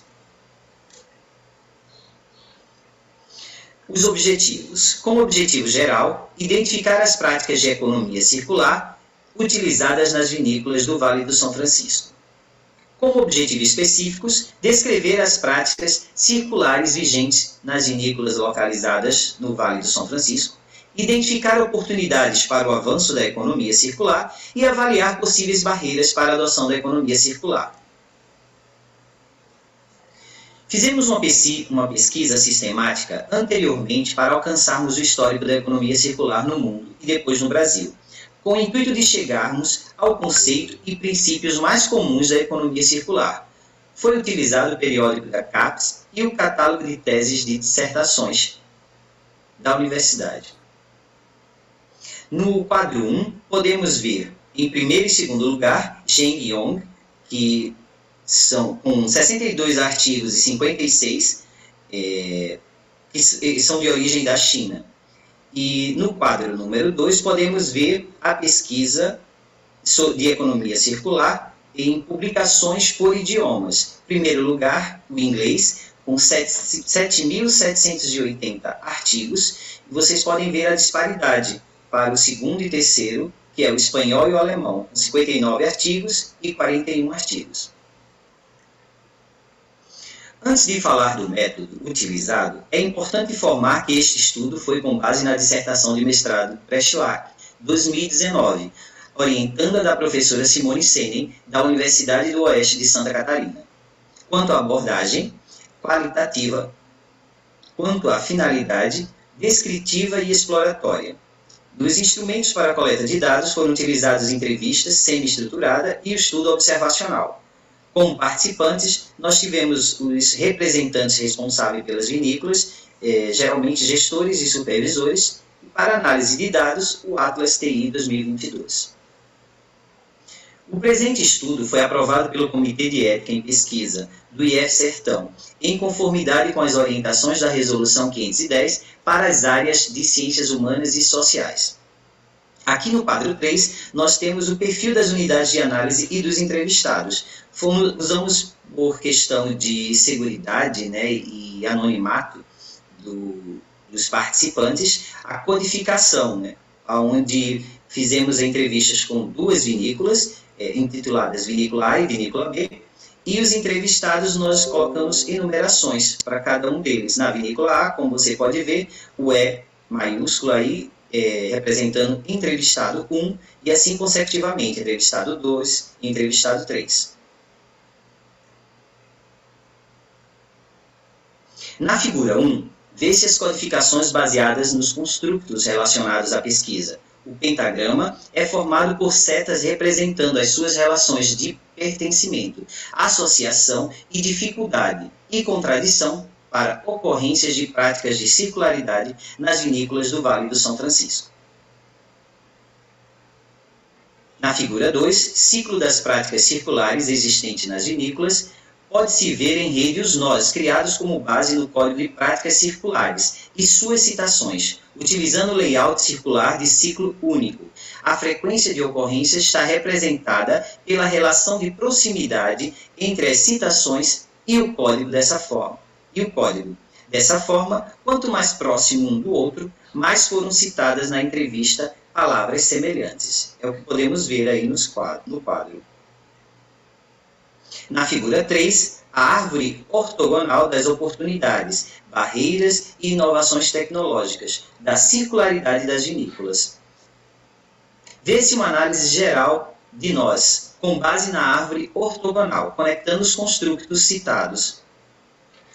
Os objetivos. Como objetivo geral, identificar as práticas de economia circular utilizadas nas vinícolas do Vale do São Francisco. Como objetivos específicos, descrever as práticas circulares vigentes nas vinícolas localizadas no Vale do São Francisco, identificar oportunidades para o avanço da economia circular e avaliar possíveis barreiras para a adoção da economia circular. Fizemos uma pesquisa sistemática anteriormente para alcançarmos o histórico da economia circular no mundo e depois no Brasil, com o intuito de chegarmos ao conceito e princípios mais comuns da economia circular. Foi utilizado o periódico da CAPES e o catálogo de teses de dissertações da universidade. No quadro 1, podemos ver, em primeiro e segundo lugar, Zheng Yong, que são com 62 artigos e 56 que são de origem da China. E no quadro número 2 podemos ver a pesquisa de economia circular em publicações por idiomas. Em primeiro lugar, o inglês, com 7.780 artigos. E vocês podem ver a disparidade para o segundo e terceiro, que é o espanhol e o alemão, com 59 artigos e 41 artigos. Antes de falar do método utilizado, é importante informar que este estudo foi com base na dissertação de mestrado Preschlack, 2019, orientanda da professora Simone Senen, da Universidade do Oeste de Santa Catarina. Quanto à abordagem qualitativa, quanto à finalidade descritiva e exploratória. Dos instrumentos para a coleta de dados foram utilizados entrevistas semi-estruturada e o estudo observacional. Como participantes, nós tivemos os representantes responsáveis pelas vinícolas, geralmente gestores e supervisores, e para análise de dados, o Atlas TI 2022. O presente estudo foi aprovado pelo Comitê de Ética em Pesquisa do IF Sertão, em conformidade com as orientações da Resolução 510 para as áreas de Ciências Humanas e Sociais. Aqui no quadro 3, nós temos o perfil das unidades de análise e dos entrevistados. Usamos, por questão de seguridade, né, e anonimato dos participantes, a codificação, né, onde fizemos entrevistas com duas vinícolas, intituladas Vinícola A e Vinícola B, e os entrevistados nós colocamos enumerações para cada um deles. Na Vinícola A, como você pode ver, o E maiúsculo aí, representando entrevistado 1, e assim consecutivamente, entrevistado 2 e entrevistado 3. Na figura 1, vê-se as codificações baseadas nos construtos relacionados à pesquisa. O pentagrama é formado por setas representando as suas relações de pertencimento, associação e dificuldade e contradição para ocorrências de práticas de circularidade nas vinícolas do Vale do São Francisco. Na figura 2, ciclo das práticas circulares existentes nas vinícolas, pode-se ver em rede os nós criados como base no Código de Práticas Circulares e suas citações, utilizando o layout circular de ciclo único. A frequência de ocorrência está representada pela relação de proximidade entre as citações e o código dessa forma. Dessa forma, quanto mais próximo um do outro, mais foram citadas na entrevista palavras semelhantes. É o que podemos ver aí no quadro. Na figura 3, a árvore ortogonal das oportunidades, barreiras e inovações tecnológicas, da circularidade das vinícolas. Vê-se uma análise geral de nós, com base na árvore ortogonal, conectando os construtos citados.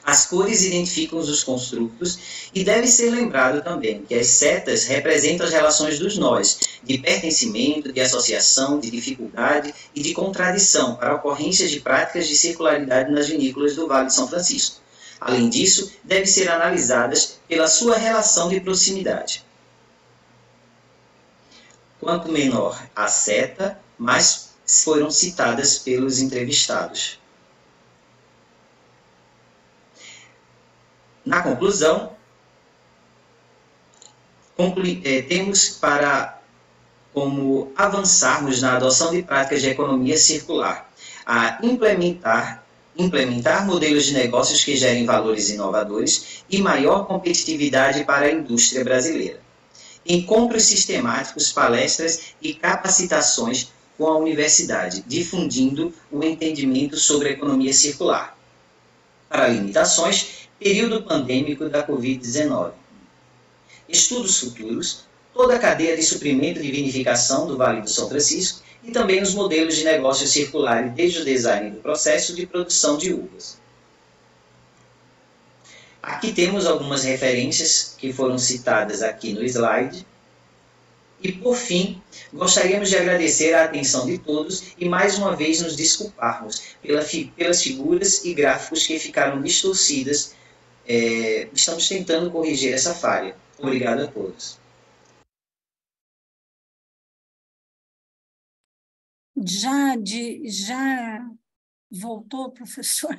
As cores identificam os construtos e deve ser lembrado também que as setas representam as relações dos nós, de pertencimento, de associação, de dificuldade e de contradição para ocorrências de práticas de circularidade nas vinícolas do Vale de São Francisco. Além disso, devem ser analisadas pela sua relação de proximidade. Quanto menor a seta, mais foram citadas pelos entrevistados. Na conclusão, temos para como avançarmos na adoção de práticas de economia circular, a implementar modelos de negócios que gerem valores inovadores e maior competitividade para a indústria brasileira. Encontros sistemáticos, palestras e capacitações com a universidade, difundindo o entendimento sobre a economia circular. Para limitações, período pandêmico da Covid-19. Estudos futuros, toda a cadeia de suprimento de vinificação do Vale do São Francisco e também os modelos de negócio circulares desde o design do processo de produção de uvas. Aqui temos algumas referências que foram citadas aqui no slide. E, por fim, gostaríamos de agradecer a atenção de todos e, mais uma vez, nos desculparmos pelas figuras e gráficos que ficaram distorcidas. Estamos tentando corrigir essa falha. Obrigado a todos. Já voltou, professor?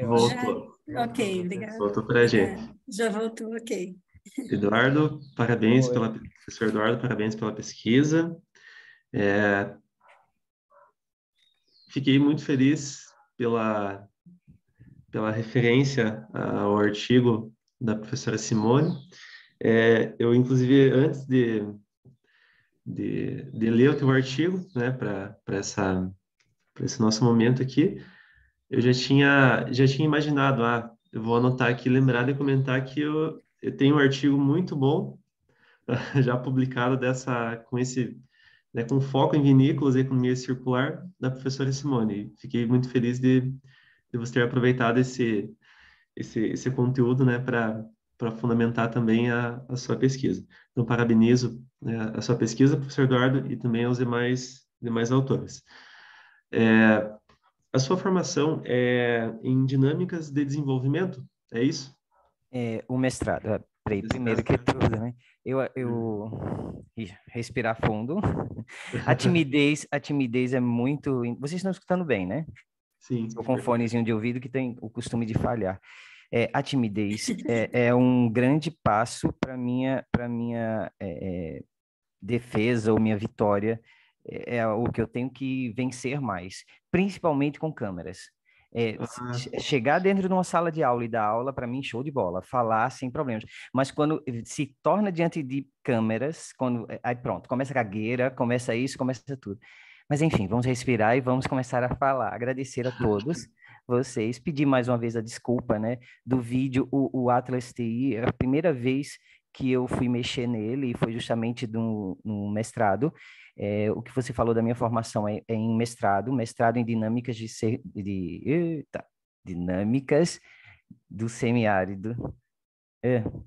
Voltou. Ok, obrigada. Voltou para a gente. Já voltou, ok. Eduardo, parabéns professor Eduardo, parabéns pela pesquisa. Fiquei muito feliz pela referência ao artigo da professora Simone. Eu, inclusive, antes de ler o teu artigo, né, para esse nosso momento aqui, eu já tinha imaginado, eu vou anotar aqui, lembrar de comentar que eu tenho um artigo muito bom, já publicado com foco em vinícolas e economia circular, da professora Simone. Fiquei muito feliz de você ter aproveitado esse conteúdo, né, para fundamentar também a sua pesquisa. Então, parabenizo, né, a sua pesquisa, professor Eduardo, e também aos demais autores. A sua formação é em dinâmicas de desenvolvimento, é isso? O mestrado, primeiro que tudo, né? Eu respirar fundo. A timidez é muito... Vocês estão escutando bem, né? Sim. Estou com um fonezinho de ouvido que tem o costume de falhar. A timidez é um grande passo para minha defesa ou minha vitória. É o que eu tenho que vencer mais, principalmente com câmeras. Chegar dentro de uma sala de aula e dar aula, para mim, show de bola, falar sem problemas. Mas quando se torna diante de câmeras, aí pronto, começa a gagueira, começa isso, começa tudo. Mas enfim, vamos respirar e vamos começar a falar. Agradecer a todos vocês, pedir mais uma vez a desculpa, né, do vídeo, o Atlas TI, a primeira vez que eu fui mexer nele, e foi justamente no mestrado. O que você falou da minha formação é em mestrado em dinâmicas dinâmicas do semiárido.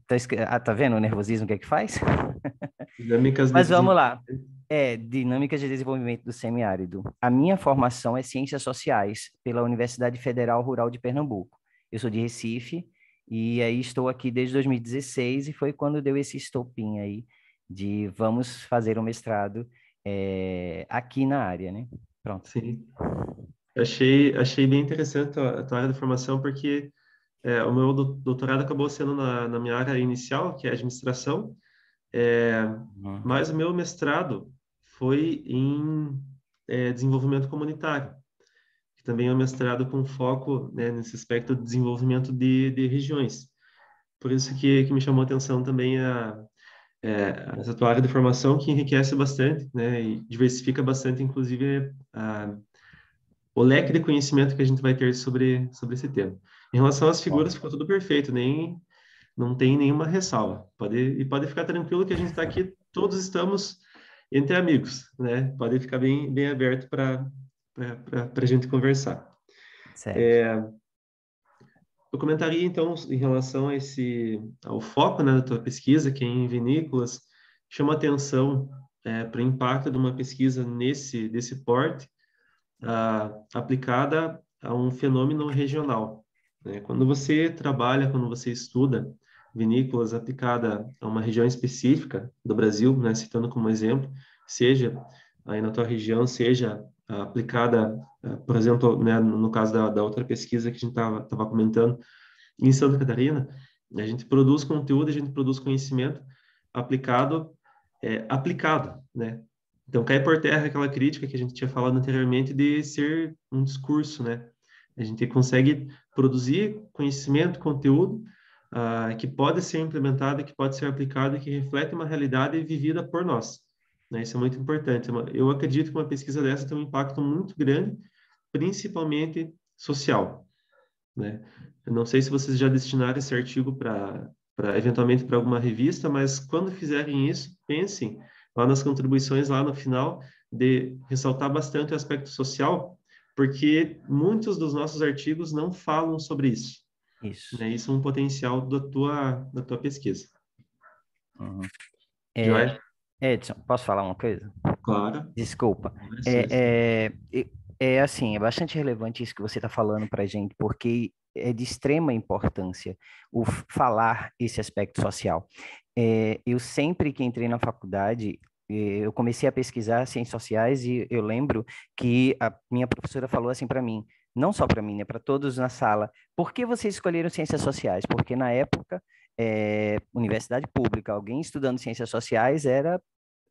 Tá vendo o nervosismo que é que faz? Mas vamos lá. Dinâmicas de desenvolvimento do semiárido. A minha formação é Ciências Sociais pela Universidade Federal Rural de Pernambuco. Eu sou de Recife e aí estou aqui desde 2016 e foi quando deu esse estopim aí de vamos fazer um mestrado aqui na área, né? Pronto. Sim. Achei bem interessante a tua área de formação, porque o meu doutorado acabou sendo na minha área inicial, que é administração, mas o meu mestrado foi em desenvolvimento comunitário, que também é um mestrado com foco, né, nesse aspecto de desenvolvimento de regiões. Por isso que me chamou a atenção também essa tua área de formação, que enriquece bastante, né, e diversifica bastante, inclusive, o leque de conhecimento que a gente vai ter sobre esse tema. Em relação às figuras, ficou tudo perfeito, não tem nenhuma ressalva. Pode ficar tranquilo que a gente está aqui, todos estamos entre amigos, né? Pode ficar bem aberto para a gente conversar. Certo. Eu comentaria, então, em relação ao foco, né, da tua pesquisa, que é em vinícolas, chama atenção para o impacto de uma pesquisa desse porte, aplicada a um fenômeno regional, né? Quando você estuda vinícolas aplicada a uma região específica do Brasil, né, citando como exemplo, seja aí na tua região, seja aplicada, por exemplo, né, no caso da outra pesquisa que a gente estava comentando, em Santa Catarina, a gente produz conteúdo, a gente produz conhecimento aplicado, né? Então, cai por terra aquela crítica que a gente tinha falado anteriormente de ser um discurso, né? A gente consegue produzir conhecimento, conteúdo, que pode ser implementado, que pode ser aplicado e que reflete uma realidade vivida por nós, né? Isso é muito importante. Eu acredito que uma pesquisa dessa tem um impacto muito grande, principalmente social, né? Eu não sei se vocês já destinaram esse artigo eventualmente para alguma revista, mas quando fizerem isso, pensem lá nas contribuições lá no final de ressaltar bastante o aspecto social, porque muitos dos nossos artigos não falam sobre isso. Isso. Né? Isso é um potencial da tua pesquisa. Uhum. Joia? Edson, posso falar uma coisa? Claro. Desculpa. É assim, é bastante relevante isso que você está falando para a gente, porque é de extrema importância o falar esse aspecto social. Eu sempre que entrei na faculdade, eu comecei a pesquisar ciências sociais e eu lembro que a minha professora falou assim para mim, não só para mim, né, para todos na sala, por que vocês escolheram ciências sociais? Porque na época, universidade pública, alguém estudando ciências sociais era,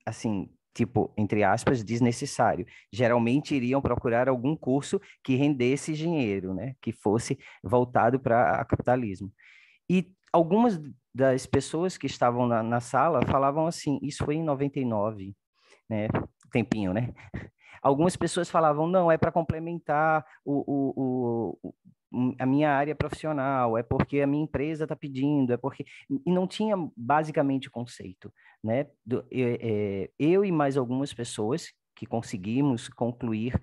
assim, tipo, entre aspas, desnecessário. Geralmente iriam procurar algum curso que rendesse dinheiro, né? Que fosse voltado para capitalismo. E algumas das pessoas que estavam na sala falavam assim, isso foi em 99, né? Tempinho, né? Algumas pessoas falavam, não, é para complementar a minha área profissional, é porque a minha empresa está pedindo, é porque... E não tinha basicamente conceito, né? Eu e mais algumas pessoas que conseguimos concluir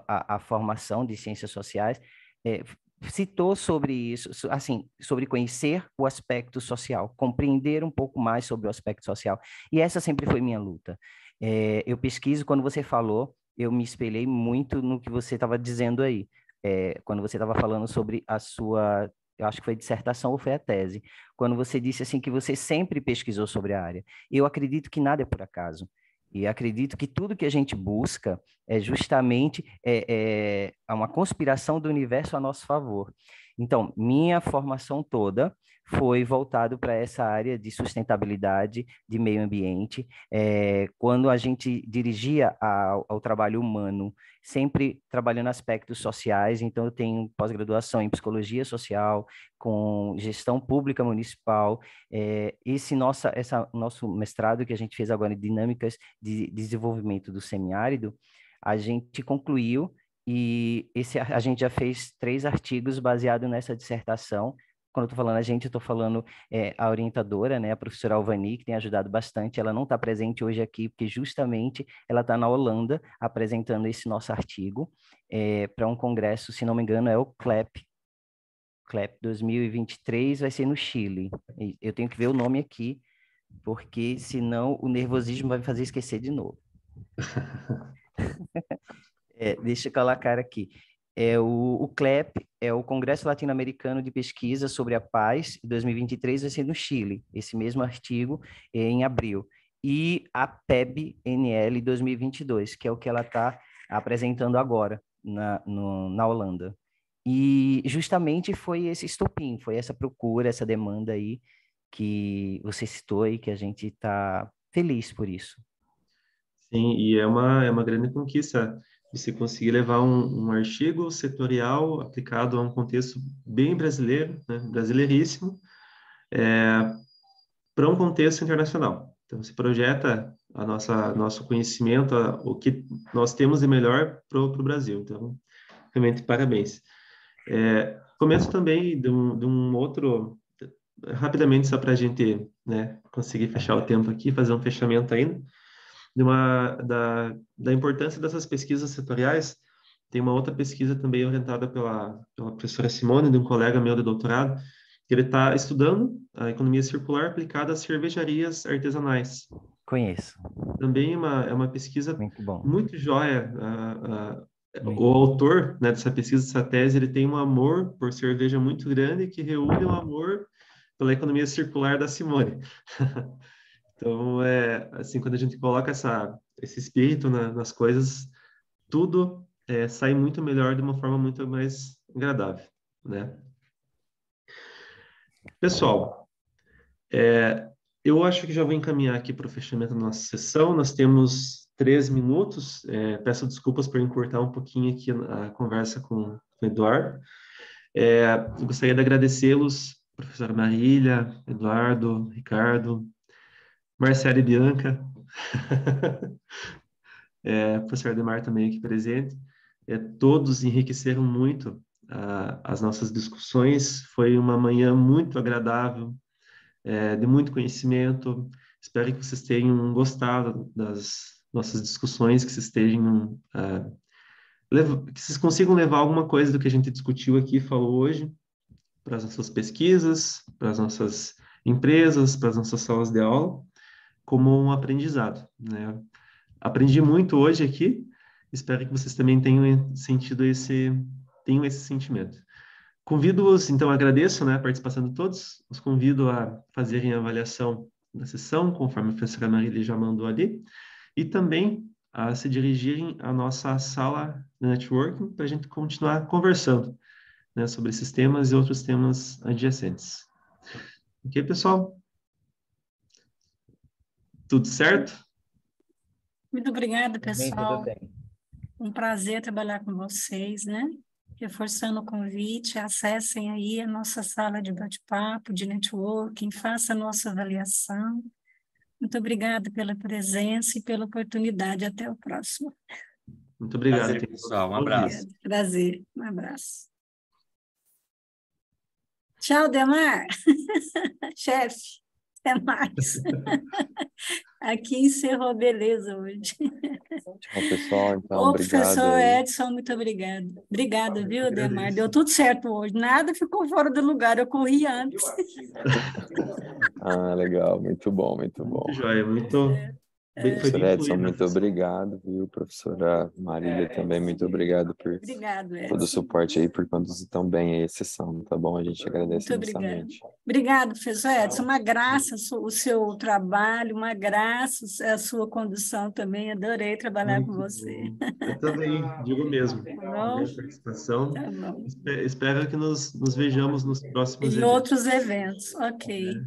a formação de ciências sociais, citou sobre isso, assim, sobre conhecer o aspecto social, compreender um pouco mais sobre o aspecto social. E essa sempre foi minha luta. Eu pesquiso, quando você falou, eu me espelhei muito no que você estava dizendo aí, quando você estava falando sobre a sua, eu acho que foi dissertação ou foi a tese, quando você disse assim que você sempre pesquisou sobre a área. Eu acredito que nada é por acaso. E acredito que tudo que a gente busca é justamente uma conspiração do universo a nosso favor. Então, minha formação toda foi voltado para essa área de sustentabilidade, de meio ambiente. Quando a gente dirigia ao trabalho humano, sempre trabalhando aspectos sociais, então eu tenho pós-graduação em psicologia social, com gestão pública municipal, esse nosso mestrado que a gente fez agora em dinâmicas de desenvolvimento do semiárido, a gente concluiu e a gente já fez 3 artigos baseados nessa dissertação. Quando eu estou falando a gente, eu estou falando a orientadora, né, a professora Alvani, que tem ajudado bastante. Ela não está presente hoje aqui, porque justamente ela está na Holanda apresentando esse nosso artigo para um congresso, se não me engano, é o CLEP 2023, vai ser no Chile. Eu tenho que ver o nome aqui, porque senão o nervosismo vai me fazer esquecer de novo. Deixa eu colocar aqui. O CLEP é o Congresso Latino-Americano de Pesquisa sobre a Paz, 2023 vai ser no Chile, esse mesmo artigo em abril. E a PEB-NL 2022, que é o que ela está apresentando agora na Holanda. E justamente foi esse estopim, foi essa procura, essa demanda aí que você citou e que a gente está feliz por isso. Sim, e é uma grande conquista você conseguir levar um artigo setorial aplicado a um contexto bem brasileiro, né, brasileiríssimo, para um contexto internacional. Então, se projeta nosso conhecimento, o que nós temos de melhor para o Brasil. Então, realmente, parabéns. Começo também de um outro, rapidamente, só para a gente, né, conseguir fechar o tempo aqui, fazer um fechamento ainda, da importância dessas pesquisas setoriais. Tem uma outra pesquisa também orientada pela professora Simone, de um colega meu de doutorado, que ele está estudando a economia circular aplicada às cervejarias artesanais. Conheço. Também é uma pesquisa muito bom, muito joia. O autor, né, dessa pesquisa, dessa tese, ele tem um amor por cerveja muito grande que reúne o amor pela economia circular da Simone. Então, assim, quando a gente coloca esse espírito nas coisas, tudo sai muito melhor de uma forma muito mais agradável, né? Pessoal, eu acho que já vou encaminhar aqui para o fechamento da nossa sessão. Nós temos 3 minutos. Peço desculpas por encurtar um pouquinho aqui a conversa com o Eduardo. Eu gostaria de agradecê-los, professora Marília, Eduardo, Ricardo, Marcela e Bianca, professor Ademar também aqui presente. Todos enriqueceram muito as nossas discussões. Foi uma manhã muito agradável, de muito conhecimento. Espero que vocês tenham gostado das nossas discussões, que vocês tenham, que vocês consigam levar alguma coisa do que a gente discutiu aqui, falou hoje, para as nossas pesquisas, para as nossas empresas, para as nossas salas de aula, como um aprendizado, né? Aprendi muito hoje aqui, espero que vocês também tenham sentido tenham esse sentimento. Convido-os, então, agradeço, né, a participação de todos, os convido a fazerem a avaliação da sessão, conforme a professora Marília já mandou ali, e também a se dirigirem à nossa sala de networking para a gente continuar conversando, né, sobre esses temas e outros temas adjacentes. Ok, pessoal? Tudo certo? Muito obrigada, Tudo bem, tudo pessoal. bem. Um prazer trabalhar com vocês, né? Reforçando o convite, acessem aí a nossa sala de bate-papo, de networking, faça a nossa avaliação. Muito obrigada pela presença e pela oportunidade. Até o próximo. Muito obrigado. Prazer, pessoal. Um abraço. Prazer. Um abraço. Tchau, Demar. Chefe, até mais. Aqui encerrou a beleza hoje. Tchau, pessoal. Então, Ô, obrigado professor aí. Edson, muito obrigada. Obrigada, viu, Demar? Deu tudo certo hoje. Nada ficou fora do lugar. Eu corri antes. Legal. Muito bom, muito bom. Muito joia, foi Professor bem Edson, fluido. muito obrigado, viu? Professora Marília também, muito obrigado por Obrigado, Edson. todo o suporte aí, por conduzir tão bem aí a sessão, tá bom? A gente agradece Muito obrigada. imensamente. Obrigado, professor Edson. Uma graça o seu trabalho, uma graça a sua condução também. Adorei trabalhar com você. Bom. Eu também, digo mesmo. Tá bom? Minha participação. Tá bom. Espero que nos vejamos nos próximos Em eventos. outros eventos, ok.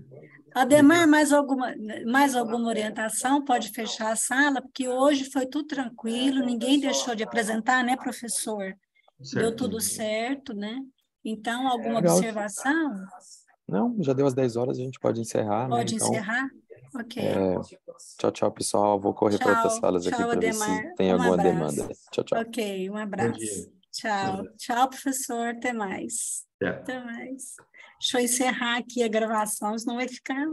Ademar, mais alguma orientação? Pode fechar a sala, porque hoje foi tudo tranquilo, ninguém deixou de apresentar, né, professor? Deu tudo certo, né? Então, alguma Legal. observação? Não, já deu as 10 horas, a gente pode encerrar, Pode né? Então, encerrar? Ok. tchau, tchau, pessoal. Vou correr para outras salas aqui tchau, para ver se Ademar. tem alguma abraço. demanda. Tchau, tchau. Ok, um Bom abraço. dia. Tchau. Tchau, professor. Até mais. Até. Até mais. Deixa eu encerrar aqui a gravação, senão vai ficar